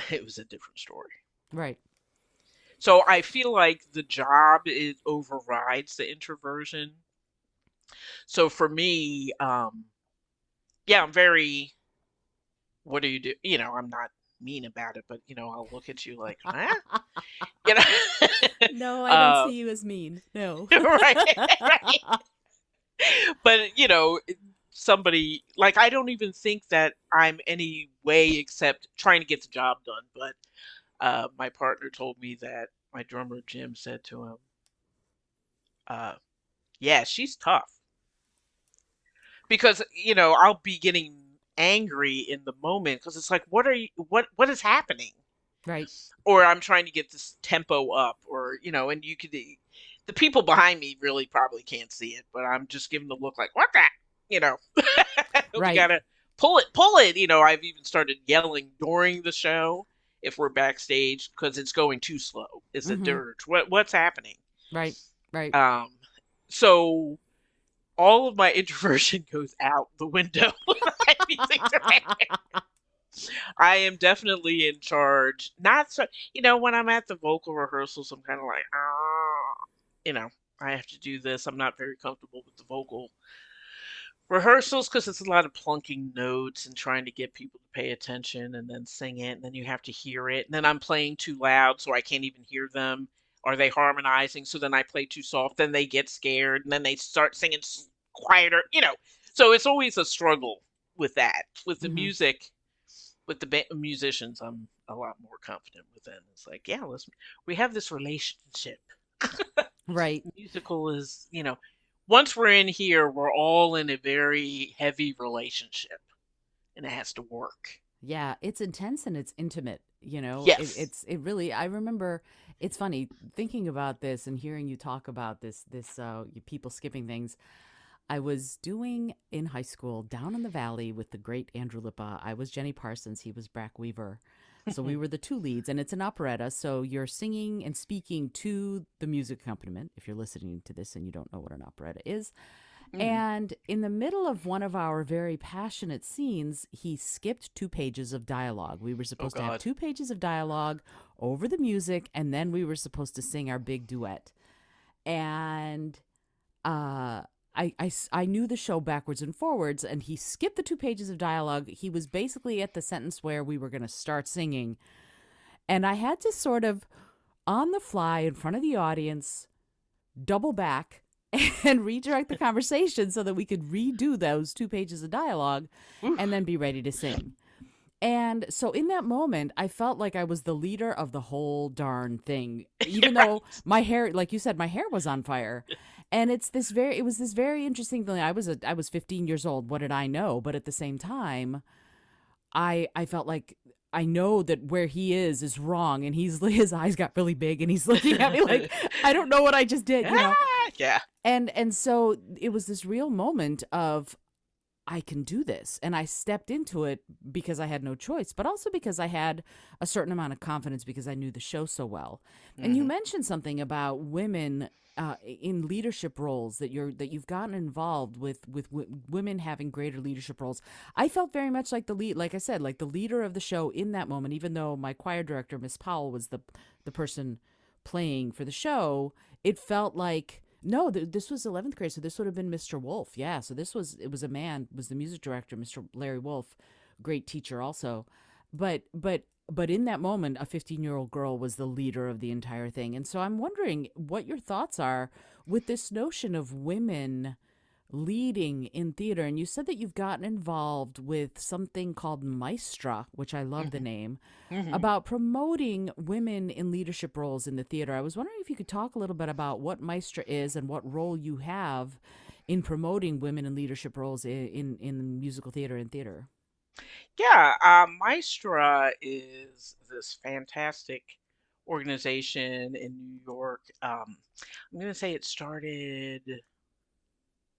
it was a different story." Right. So I feel like the job overrides the introversion. So for me, yeah, I'm very, what do you do? I'm not mean about it, but I'll look at you like, huh? You know, No, I don't uh, see you as mean. No. right, right. But somebody like I don't even think that I'm any way except trying to get the job done. But my partner told me that my drummer Jim said to him, uh, "Yeah, she's tough," because I'll be getting angry in the moment because it's like, what is happening? Right. Or I'm trying to get this tempo up, or and the people behind me really probably can't see it, but I'm just giving the look like, what that, you know, we Right. gotta pull it. I've even started yelling during the show if we're backstage because it's going too slow. It's a Mm-hmm. dirge. What's happening? Right. Right. Um, so all of my introversion goes out the window when I have music director. I am definitely in charge. Not so, when I'm at the vocal rehearsals, I'm kind of like, you know, I have to do this. I'm not very comfortable with the vocal rehearsals because it's a lot of plunking notes and trying to get people to pay attention and then sing it. And then you have to hear it. And then I'm playing too loud, so I can't even hear them. Are they harmonizing? So then I play too soft. Then they get scared and then they start singing quieter, So it's always a struggle with that. With the Mm-hmm. music, with the musicians, I'm a lot more confident with them. It's like, yeah, we have this relationship. Right. Musical is, once we're in here, we're all in a very heavy relationship, and it has to work. Yeah, it's intense and it's intimate. Yes. It really. I remember. It's funny thinking about this and hearing you talk about you people skipping things. I was doing in high school down in the valley with the great Andrew Lippa. I was Jenny Parsons. He was Brack Weaver. So we were the two leads, and it's an operetta. So you're singing and speaking to the music accompaniment. If you're listening to this and you don't know what an operetta is, Mm. and in the middle of one of our very passionate scenes, he skipped 2 pages of dialogue. We were Oh supposed to have God. 2 pages of dialogue over the music, and then we were supposed to sing our big duet. And uh, I knew the show backwards and forwards, and he skipped the 2 pages of dialogue. He was basically at the sentence where we were going to start singing. And I had to sort of, on the fly in front of the audience, double back and redirect the conversation so that we could redo those 2 pages of dialogue and Oof. then be ready to sing. And so in that moment, I felt like I was the leader of the whole darn thing, even though Right. my hair, like you said, my hair was on fire. And it was this very interesting thing. I was 15 years old. What did I know? But at the same time, I felt like I know that where he is wrong, and his eyes got really big, and he's looking at me like I don't know what I just did. Yeah. And so it was this real moment of I can do this. And I stepped into it because I had no choice, but also because I had a certain amount of confidence because I knew the show so well. And you Hmm. mentioned something about women in leadership roles that you've gotten involved with women having greater leadership roles. I felt very much like the lead, like I said, like the leader of the show in that moment. Even though my choir director, Miss Powell, was the person playing for the show, it felt like no, this was 11th grade, so this would have been Mr. Wolf. Yeah, so it was a man, was the music director, Mr. Larry Wolf, great teacher also. But in that moment, a 15-year-old girl was the leader of the entire thing. And so I'm wondering what your thoughts are with this notion of women leading in theater. And you said that you've gotten involved with something called Maestra, which I love the Hmm. name, Hmm. about promoting women in leadership roles in the theater. I was wondering if you could talk a little bit about what Maestra is and what role you have in promoting women in leadership roles in musical theater and theater. Yeah, Maestra is this fantastic organization in New York. I'm going to say it started,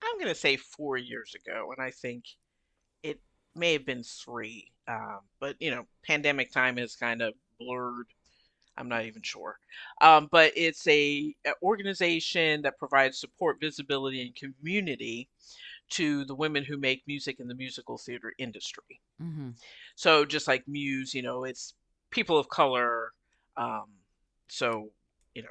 I'm going to say 4 years ago, and I think it may have been three. But, pandemic time has kind of blurred. I'm not even sure. But it's a organization that provides support, visibility, and community to the women who make music in the musical theater industry. Mm-hmm. So just like Muse, it's people of color. Um, so, you know,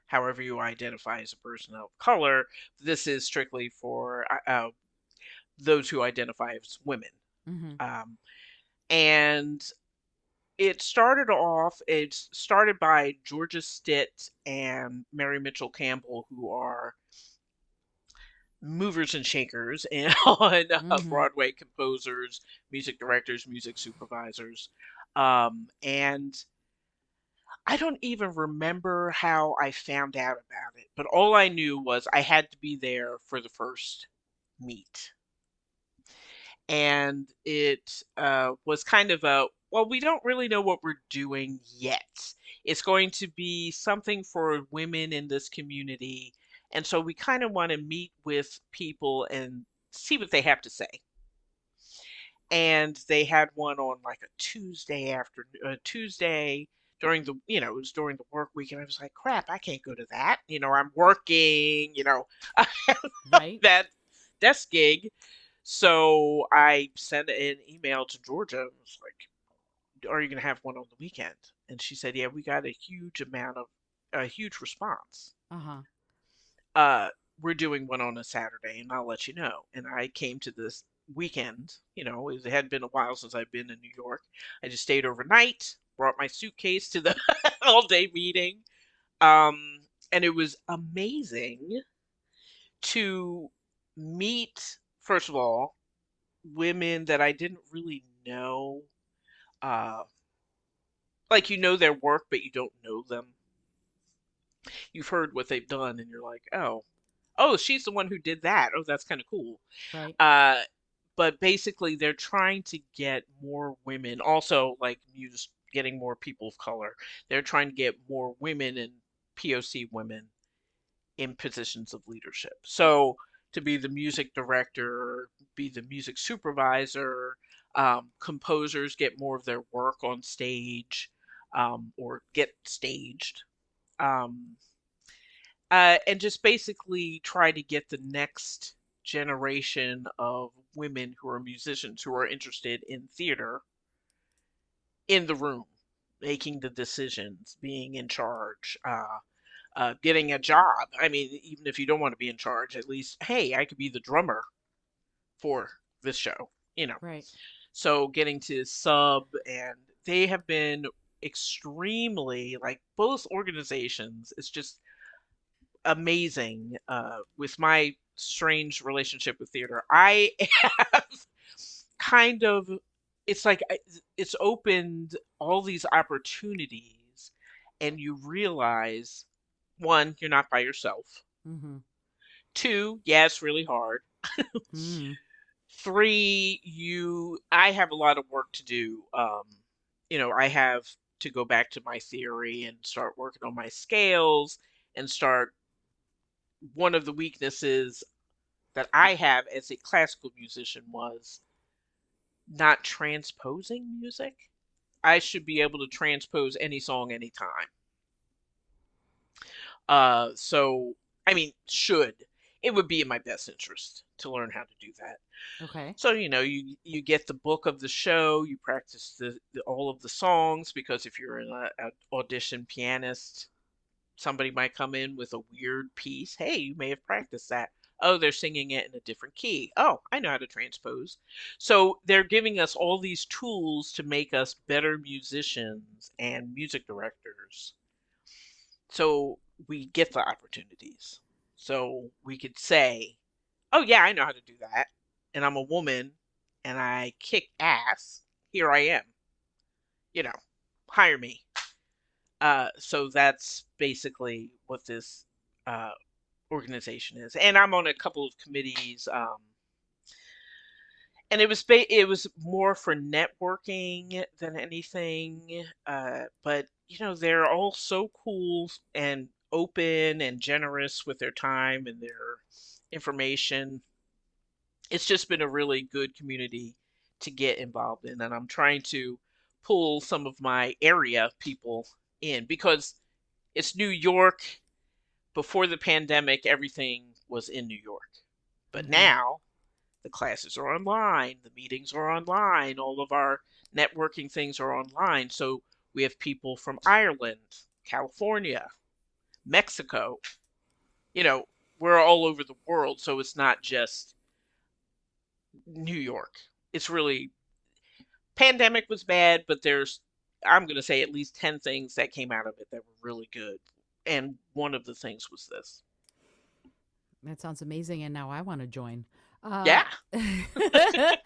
however you identify as a person of color, this is strictly for those who identify as women. Mm-hmm. Um, and it's started by Georgia Stitt and Mary Mitchell Campbell, who are movers and shakers and on Mm-hmm. Broadway, composers, music directors, music supervisors. And I don't even remember how I found out about it, but all I knew was I had to be there for the first meet. And it was kind of well, we don't really know what we're doing yet. It's going to be something for women in this community. And so we kind of want to meet with people and see what they have to say. And they had one on like a Tuesday during it was during the work week. And I was like, crap, I can't go to that. I'm working, I have Right. that desk gig. So I sent an email to Georgia and was like, are you going to have one on the weekend? And she said, yeah, we got a huge response. Uh-huh. Uh, we're doing one on a Saturday and I'll let you know. And I came to this weekend, it had been a while since I've been in New York. I just stayed overnight, brought my suitcase to the all day meeting. Um, and it was amazing to meet, first of all, women that I didn't really know. Uh, like their work, but you don't know them. You've heard what they've done, and you're like, oh, she's the one who did that. Oh, that's kind of cool. Right. Uh, but basically, they're trying to get more women. Also, like Muse, getting more people of color. They're trying to get more women and POC women in positions of leadership. So to be the music director, be the music supervisor, composers get more of their work on stage or get staged. Um, and just basically try to get the next generation of women who are musicians who are interested in theater in the room, making the decisions, being in charge, getting a job. I mean, even if you don't want to be in charge, at least, hey, I could be the drummer for this show. Right. So getting to sub, and they have been extremely, like both organizations, it's just amazing. With my strange relationship with theater, I have kind of, it's like it's opened all these opportunities, and you realize one, you're not by yourself. Mm-hmm. Two, yeah, it's really hard. Mm-hmm. Three, I have a lot of work to do. I have to go back to my theory and start working on my scales and start one of the weaknesses that I have as a classical musician was not transposing music. I should be able to transpose any song anytime. So I mean, should it would be in my best interest to learn how to do that. Okay. So you get the book of the show, you practice all of the songs because if you're an audition pianist, somebody might come in with a weird piece. Hey, you may have practiced that. Oh, they're singing it in a different key. Oh, I know how to transpose. So they're giving us all these tools to make us better musicians and music directors. So we get the opportunities. So we could say, oh, yeah, I know how to do that. And I'm a woman and I kick ass. Here I am. You know, hire me. So that's basically what this uh, organization is. And I'm on a couple of committees. And it was more for networking than anything. But they're all so cool and open and generous with their time and their information. It's just been a really good community to get involved in, and I'm trying to pull some of my area people in because it's New York. Before the pandemic, everything was in New York. But Hmm. now the classes are online, the meetings are online, all of our networking things are online. So we have people from Ireland, California, Mexico, you know, we're all over the world. So it's not just New York. It's really, pandemic was bad, but I'm going to say at least 10 things that came out of it that were really good. And one of the things was this. That sounds amazing, and now I want to join. Yeah. It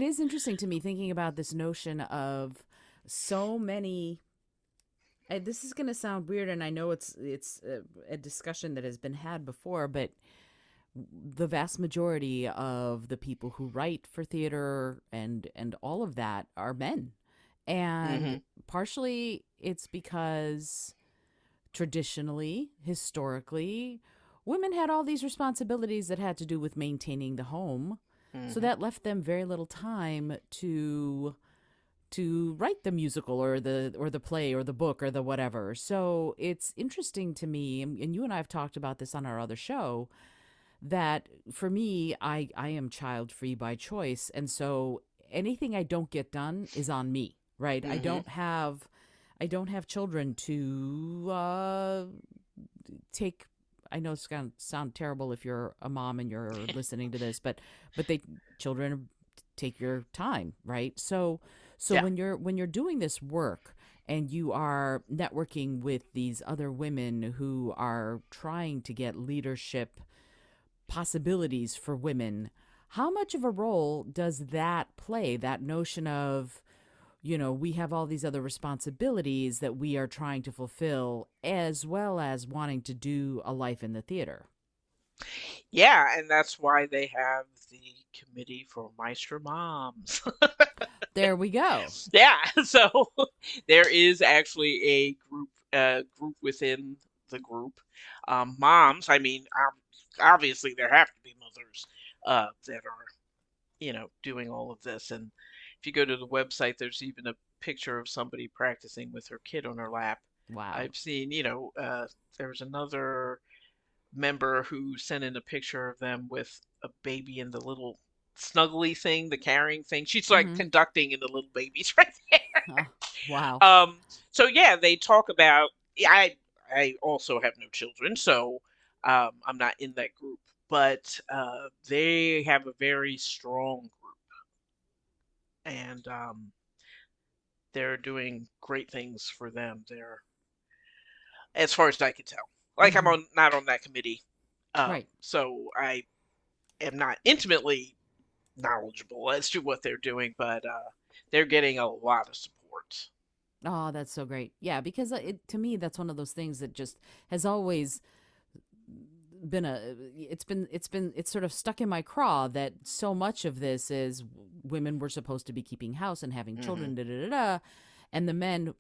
is interesting to me thinking about this notion of so many. This is going to sound weird, and I know it's a discussion that has been had before, but the vast majority of the people who write for theater and all of that are men, and Hmm. partially it's because traditionally, historically, women had all these responsibilities that had to do with maintaining the home. So Hmm. that left them very little time to write the musical or the play or the book or the whatever. So it's interesting to me, and you and I have talked about this on our other show, that for me, I am child free by choice, and so anything I don't get done is on me. Right? Hmm. I don't have children to take. I know it's going to sound terrible if you're a mom and you're listening to this, but they children take your time, right? So Yeah. when you're doing this work and you are networking with these other women who are trying to get leadership possibilities for women, how much of a role does that play? That notion of, we have all these other responsibilities that we are trying to fulfill, as well as wanting to do a life in the theater. Yeah, and that's why they have the committee for Meister Moms. There we go. Yeah, so there is actually a group within the group. Moms, I mean, obviously there have to be mothers that are, doing all of this. And if you go to the website, there's even a picture of somebody practicing with her kid on her lap. Wow. I've seen, there was another member who sent in a picture of them with a baby in the little snuggly thing, the carrying thing. She's like Mm-hmm. conducting and the little baby's right there. Oh, wow. So yeah, they talk about, yeah, I also have no children, so I'm not in that group, but they have a very strong group, and they're doing great things for them. They're, as far as I can tell, like I'm Mm-hmm. on not on that committee, Right. so I am not intimately knowledgeable as to what they're doing, but they're getting a lot of support. Oh, that's so great. Yeah, because to me, that's one of those things that just has always been it's sort of stuck in my craw that so much of this is women were supposed to be keeping house and having Hmm. children, da da da, da, and the men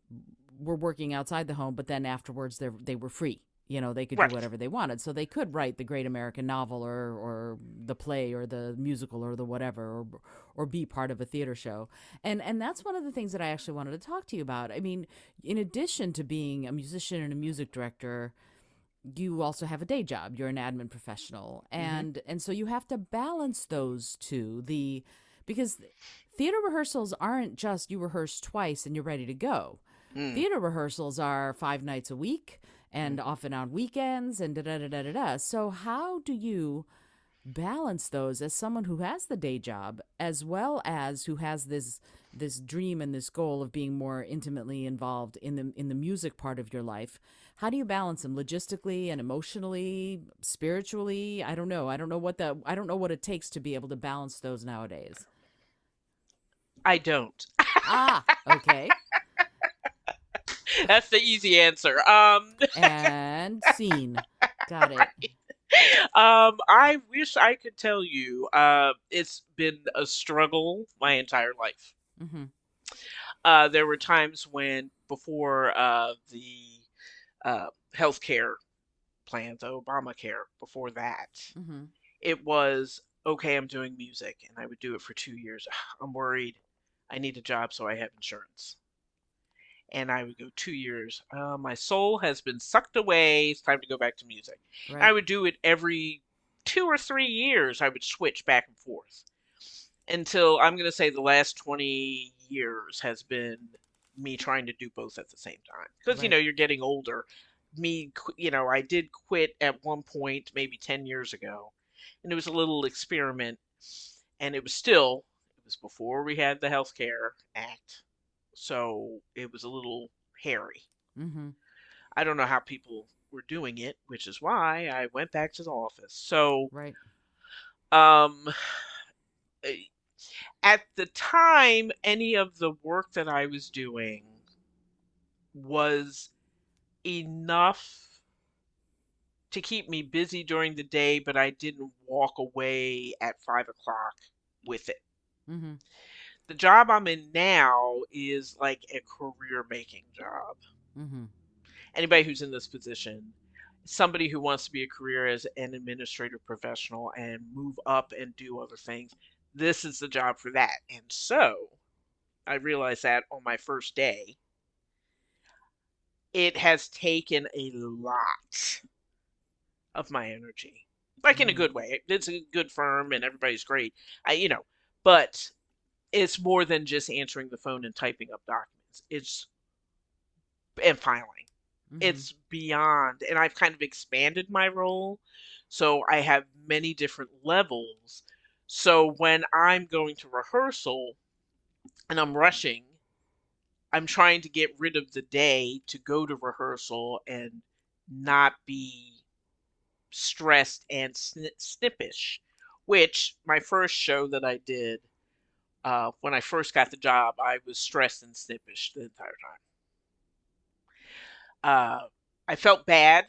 were working outside the home, but then afterwards they were free. They could do Right. whatever they wanted, so they could write the great American novel or the play or the musical or the whatever, or be part of a theater show. And that's one of the things that I actually wanted to talk to you about. I mean, in addition to being a musician and a music director, you also have a day job. You're an admin professional, Hmm. and so you have to balance those two. The Because theater rehearsals aren't just you rehearse twice and you're ready to go. Mm. Theater rehearsals are 5 nights a week and Hmm. often on weekends and da da da da da da. So how do you balance those as someone who has the day job as well as who has this dream and this goal of being more intimately involved in the music part of your life? How do you balance them logistically and emotionally, spiritually? I don't know what it takes to be able to balance those nowadays. I don't. Ah, okay. That's the easy answer. And scene. Got it. Right. I wish I could tell you. It's been a struggle my entire life. Mm-hmm. There were times when before the healthcare plan, the Obamacare, before that, Mm-hmm. it was okay. I'm doing music, and I would do it for 2 years. I'm worried. I need a job, so I have insurance. And I would go 2 years. My soul has been sucked away. It's time to go back to music. I Right. would do it every 2 or 3 years. I would switch back and forth until I'm going to say the last 20 years has been me trying to do both at the same time. Because, Right. you're getting older. I did quit at one point, maybe 10 years ago. And it was a little experiment. And it was before we had the Healthcare Act. So it was a little hairy. Mm-hmm. I don't know how people were doing it, which is why I went back to the office. So, Right. um, at the time, any of the work that I was doing was enough to keep me busy during the day, but I didn't walk away at 5 o'clock with it. Mm-hmm. The job I'm in now is like a career making job. Mm-hmm. Anybody who's in this position, somebody who wants to be a career as an administrative professional and move up and do other things, this is the job for that. And so I realized that on my first day, it has taken a lot of my energy. Like in a Mm-hmm. good way. It's a good firm and everybody's great. But it's more than just answering the phone and typing up documents. It's and filing. Mm-hmm. It's beyond, and I've kind of expanded my role. So I have many different levels. So when I'm going to rehearsal and I'm rushing, I'm trying to get rid of the day to go to rehearsal and not be stressed and snippish, which my first show that I did, when I first got the job, I was stressed and snippish the entire time. I felt bad.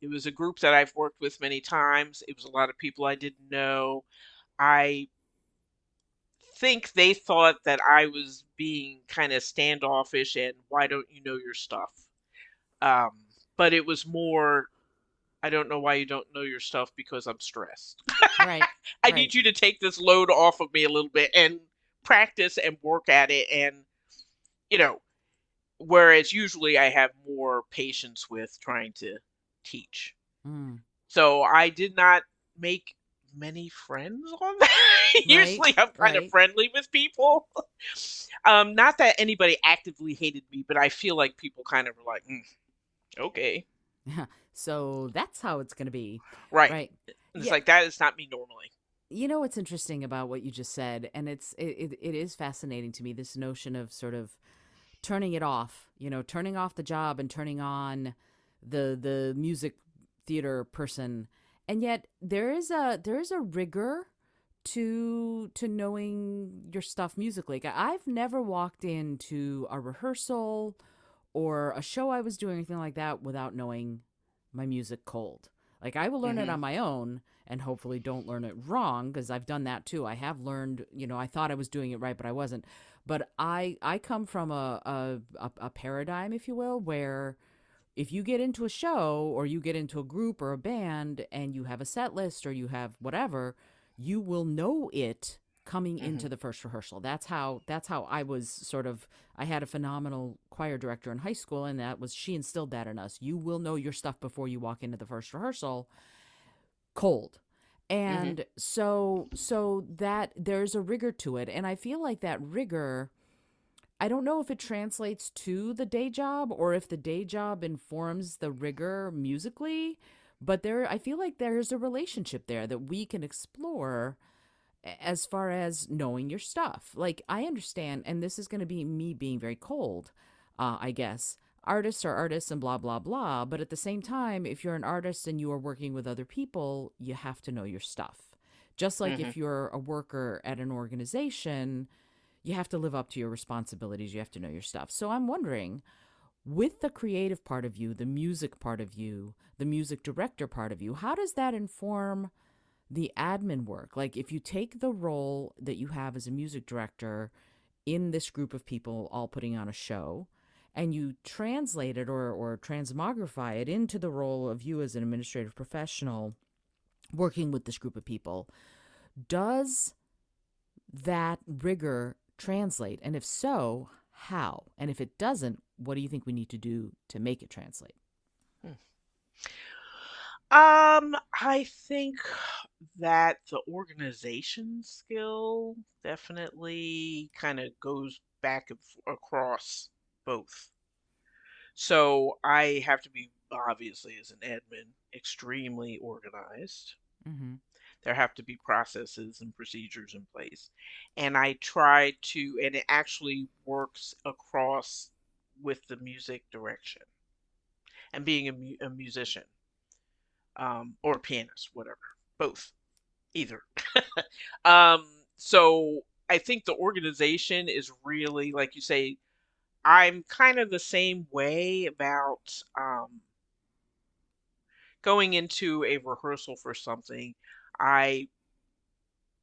It was a group that I've worked with many times. It was a lot of people I didn't know. I think they thought that I was being kind of standoffish and why don't you know your stuff? Um, but it was more, I don't know why you don't know your stuff because I'm stressed. Right. I Right. need you to take this load off of me a little bit and practice and work at it. And, you know, whereas usually I have more patience with trying to teach. Mm. So I did not make many friends on that. Right. Usually I'm kind of Right. friendly with people. Not that anybody actively hated me, but I feel like people kind of were like, okay, So that's how it's going to be. right. Right. And it's Yeah. like, that is not me normally. You know what's interesting about what you just said, and it is fascinating to me, this notion of sort of turning it off, turning off the job and turning on the music theater person. And yet there is a rigor to knowing your stuff musically. Like, I've never walked into a rehearsal or a show I was doing, anything like that, without knowing my music cold. Like, I will learn it Hmm. on my own and hopefully don't learn it wrong, because I've done that too. I have learned, I thought I was doing it right, but I wasn't. But I come from a paradigm, if you will, where if you get into a show or you get into a group or a band and you have a set list or you have whatever, you will know it coming Hmm. into the first rehearsal. That's how I was sort of. I had a phenomenal choir director in high school, and she instilled that in us. You will know your stuff before you walk into the first rehearsal cold. Hmm. And so that there's a rigor to it, and I feel like that rigor, I don't know if it translates to the day job or if the day job informs the rigor musically, but I feel like there's a relationship there that we can explore as far as knowing your stuff. Like, I understand, and this is going to be me being very cold, I guess. Artists are artists and blah, blah, blah. But at the same time, if you're an artist and you are working with other people, you have to know your stuff. Just like Hmm. if you're a worker at an organization, you have to live up to your responsibilities. You have to know your stuff. So I'm wondering, with the creative part of you, the music part of you, the music director part of you, how does that inform the admin work? Like, if you take the role that you have as a music director in this group of people all putting on a show, and you translate it or transmogrify it into the role of you as an administrative professional working with this group of people, does that rigor translate? And if so, how? And if it doesn't, what do you think we need to do to make it translate? Hmm. I think that the organization skill definitely kind of goes back and across both. So I have to be, obviously, as an admin, extremely organized. Mm-hmm. There have to be processes and procedures in place. And I try to, and it actually works across with the music direction and being a musician, or a pianist, whatever, both, either. Um, so I think the organization is really, like you say, I'm kind of the same way about going into a rehearsal for something. I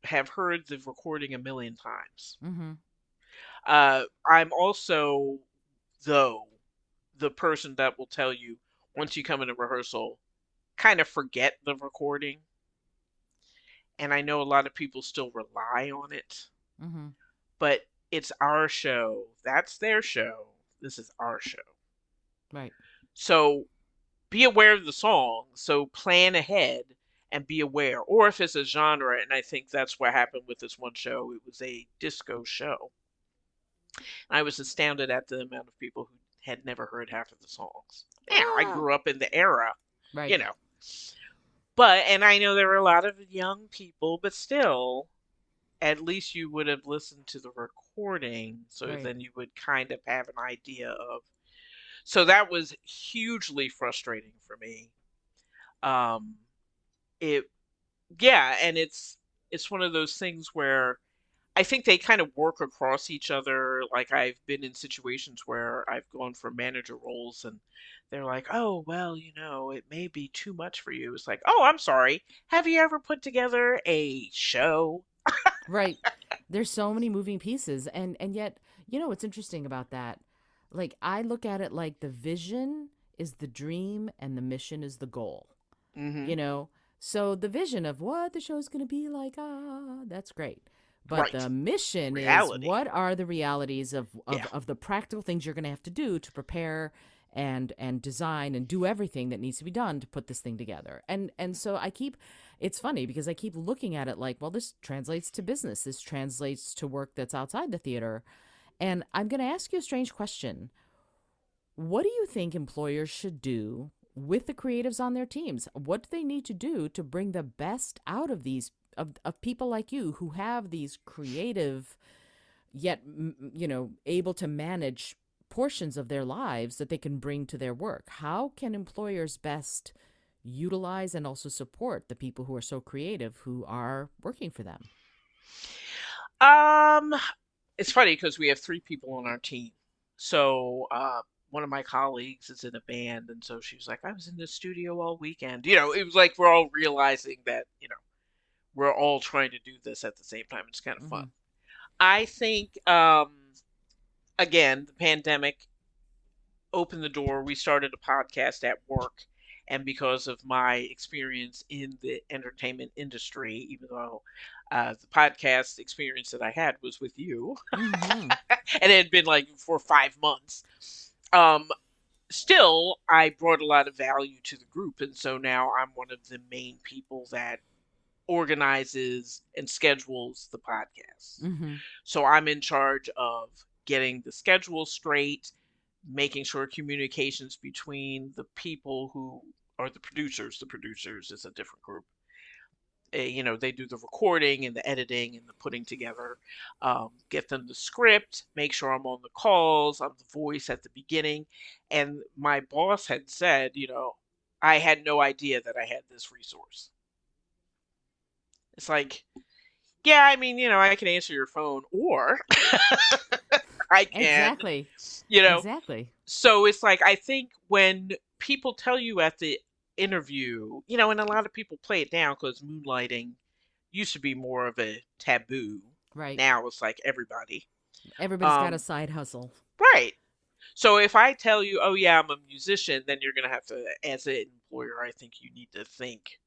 have heard the recording a million times. Mm-hmm. I'm also, though, the person that will tell you once you come into rehearsal, kind of forget the recording. And I know a lot of people still rely on it, Mm-hmm. but it's our show. That's their show. This is our show. Right. So be aware of the song. So plan ahead and be aware. Or if it's a genre, and I think that's what happened with this one show, it was a disco show. I was astounded at the amount of people who had never heard half of the songs. Now, I Ah. grew up in the era, Right. you know, and I know there were a lot of young people, but still, at least you would have listened to the recording, so Right. then you would kind of have an idea of. So that was hugely frustrating for me. Um, it, yeah, and it's one of those things where I think they kind of work across each other. Like I've been in situations where I've gone for manager roles and they're like, "Oh, well, it may be too much for you." It's like, "Oh, I'm sorry. Have you ever put together a show?" Right. There's so many moving pieces, and yet, what's interesting about that? Like, I look at it like the vision is the dream and the mission is the goal. Hmm. you know so the vision of what the show's going to be like, that's great, but Right. the mission is Reality. what are the realities of Yeah. the practical things you're going to have to do to prepare and design and do everything that needs to be done to put this thing together. And so it's funny because I keep looking at it like, well, this translates to business, this translates to work that's outside the theater. And I'm going to ask you a strange question. What do you think employers should do with the creatives on their teams? What do they need to do to bring the best out of these of people like you who have these creative yet able to manage portions of their lives that they can bring to their work? How can employers best utilize and also support the people who are so creative who are working for them? Um, it's funny because we have three people on our team. So, one of my colleagues is in a band, and so she was like, "I was in the studio all weekend." It was like we're all realizing that, we're all trying to do this at the same time. It's kind of fun. Mm-hmm. I think, again, the pandemic opened the door. We started a podcast at work. And because of my experience in the entertainment industry, even though the podcast experience that I had was with you, Mm-hmm. and it had been like for 5 months, um, still, I brought a lot of value to the group. And so now I'm one of the main people that organizes and schedules the podcast. Mm-hmm. So I'm in charge of getting the schedule straight, making sure communications between the people who are the producers is a different group. They do the recording and the editing and the putting together, get them the script, make sure I'm on the calls, I'm the voice at the beginning. And my boss had said, I had no idea that I had this resource. It's like, yeah, I mean, I can answer your phone, or I can, Exactly. you know. Exactly. So it's like I think when people tell you at the interview, and a lot of people play it down because moonlighting used to be more of a taboo. Right. Now it's like everybody. Everybody's got a Um, side hustle. right. So if I tell you, oh yeah, I'm a musician, then you're gonna have to, as an employer, I think you need to think,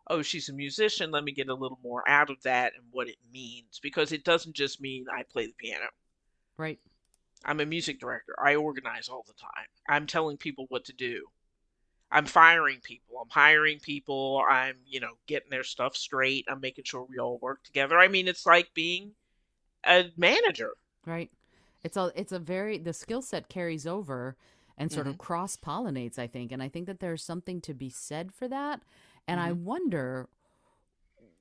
oh, she's a musician. Let me get a little more out of that and what it means, because it doesn't just mean I play the piano. Right. I'm a music director. I organize all the time. I'm telling people what to do. I'm firing people. I'm hiring people. I'm, getting their stuff straight. I'm making sure we all work together. I mean, it's like being a manager. Right. It's a very the skill set carries over and sort of Hmm. cross pollinates, I think. And I think that there's something to be said for that. And I Hmm. wonder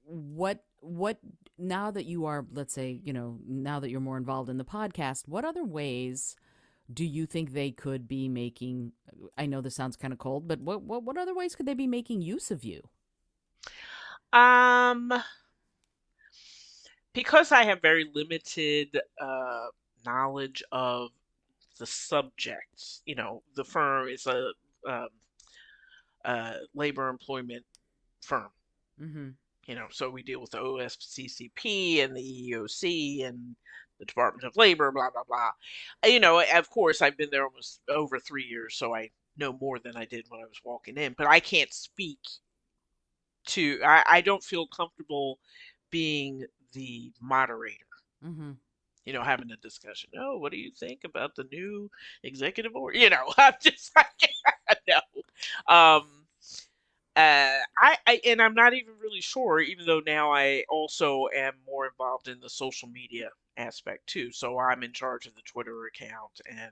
what now that you are, let's say, now that you're more involved in the podcast, what other ways do you think they could be making, I know this sounds kind of cold, but what other ways could they be making use of you? Um, because I have very limited knowledge of the subjects, the firm is um, labor employment firm. Mm-hmm. So we deal with the OFCCP and the EEOC and the Department of Labor, blah, blah, blah. Of course, I've been there almost over 3 years, so I know more than I did when I was walking in, but I can't speak I don't feel comfortable being the moderator, Mm-hmm. having a discussion. Oh, what do you think about the new executive order? I'm just like, no. Um, and I'm not even really sure, even though now I also am more involved in the social media aspect too. So I'm in charge of the Twitter account and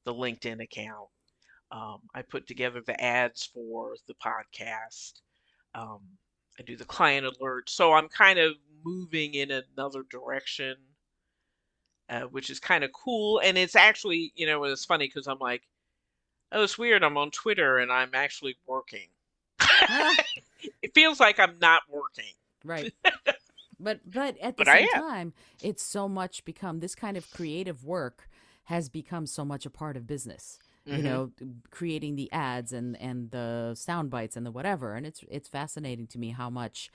the LinkedIn account. I put together the ads for the podcast. Um, I do the client alert. So I'm kind of moving in another direction, which is kind of cool. And it's actually, it's funny because I'm like, oh, it's weird. I'm on Twitter and I'm actually working. Ah, It feels like I'm not working, right. But at the but I same am. time, it's so much become this kind of creative work has become so much a part of business. Hmm. Creating the ads and the sound bites and the whatever, and it's fascinating to me how much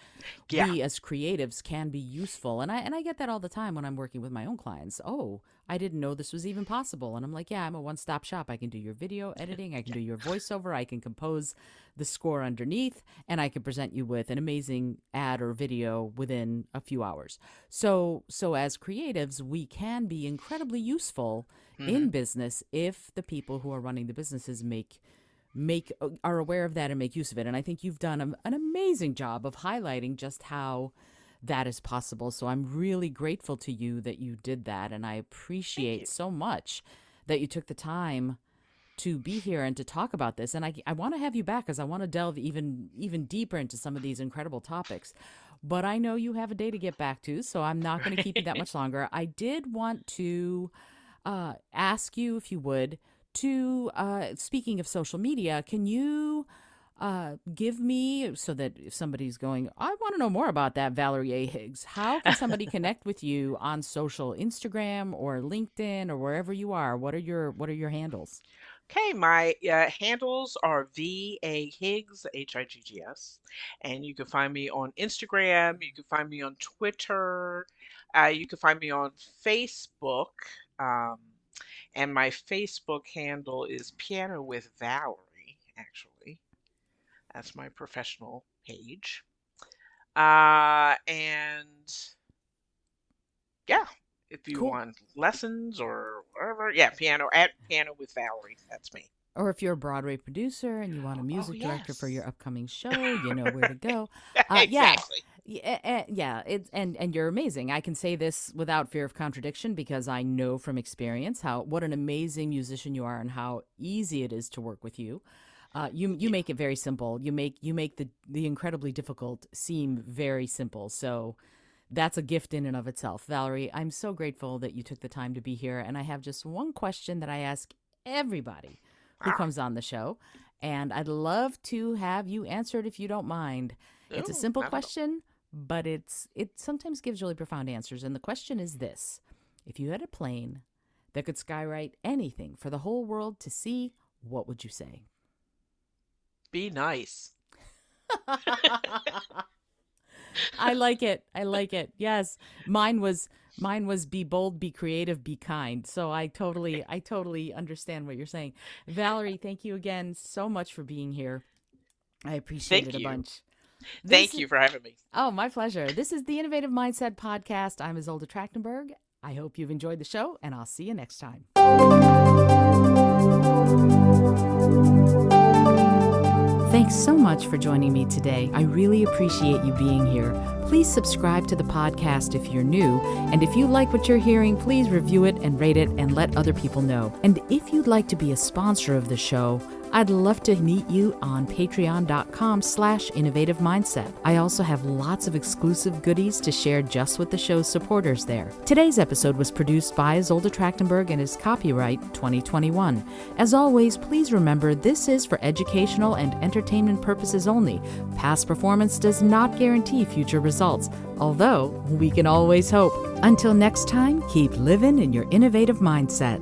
Yeah. we as creatives can be useful. And I get that all the time when I'm working with my own clients. Oh, I didn't know this was even possible. And I'm like, yeah, I'm a one-stop shop. I can do your video editing, I can Yeah. do your voiceover, I can compose the score underneath, and I can present you with an amazing ad or video within a few hours. So as creatives, we can be incredibly useful Hmm. in business if the people who are running the businesses make are aware of that and make use of it. And I think you've done an amazing job of highlighting just how that is possible. So I'm really grateful to you that you did that, and I Thank you. appreciate so much that you took the time to be here and to talk about this. And I want to have you back because I want to delve even deeper into some of these incredible topics. But I know you have a day to get back to, so I'm not going to keep you that much longer. I did want to ask you if you would to speaking of social media, can you give me so that if somebody's going, I want to know more about that Valerie A. Higgs. How can somebody connect with you on social, Instagram or LinkedIn or wherever you are? What are your handles? Okay, my handles are VA Higgs, Higgs, and you can find me on Instagram. You can find me on Twitter. You can find me on Facebook. Um, and my Facebook handle is Piano with Valerie, actually. That's my professional page. And yeah, if you Cool. want lessons or whatever, yeah, piano with Valerie. That's me. Or if you're a Broadway producer and you want a Oh music director for yes. your upcoming show, you know where to go. Yeah, Exactly. yeah. It's and you're amazing. I can say this without fear of contradiction because I know from experience how what an amazing musician you are and how easy it is to work with you. You Yeah. make it very simple. You make the incredibly difficult seem very simple. So that's a gift in and of itself. Valerie, I'm so grateful that you took the time to be here. And I have just one question that I ask everybody who Ah, comes on the show. And I'd love to have you answer it if you don't mind. It's a no, simple not at all. question, but it sometimes gives really profound answers. And the question is this: if you had a plane that could skywrite anything for the whole world to see, what would you say? Be nice. I like it. I like it. Yes. Mine was be bold, be creative, be kind. So I totally understand what you're saying. Valerie, thank you again so much for being here. I appreciate it Thank a you. bunch. This Thank you for having me. Oh, my pleasure. This is the Innovative Mindset Podcast. I'm Isolde Trachtenberg. I hope you've enjoyed the show, and I'll see you next time. Thanks so much for joining me today. I really appreciate you being here. Please subscribe to the podcast if you're new. And if you like what you're hearing, please review it and rate it and let other people know. And if you'd like to be a sponsor of the show, I'd love to meet you on patreon.com/innovative mindset. I also have lots of exclusive goodies to share just with the show's supporters there. Today's episode was produced by Isolde Trachtenberg and is copyright 2021. As always, please remember this is for educational and entertainment purposes only. Past performance does not guarantee future results, although we can always hope. Until next time, keep living in your innovative mindset.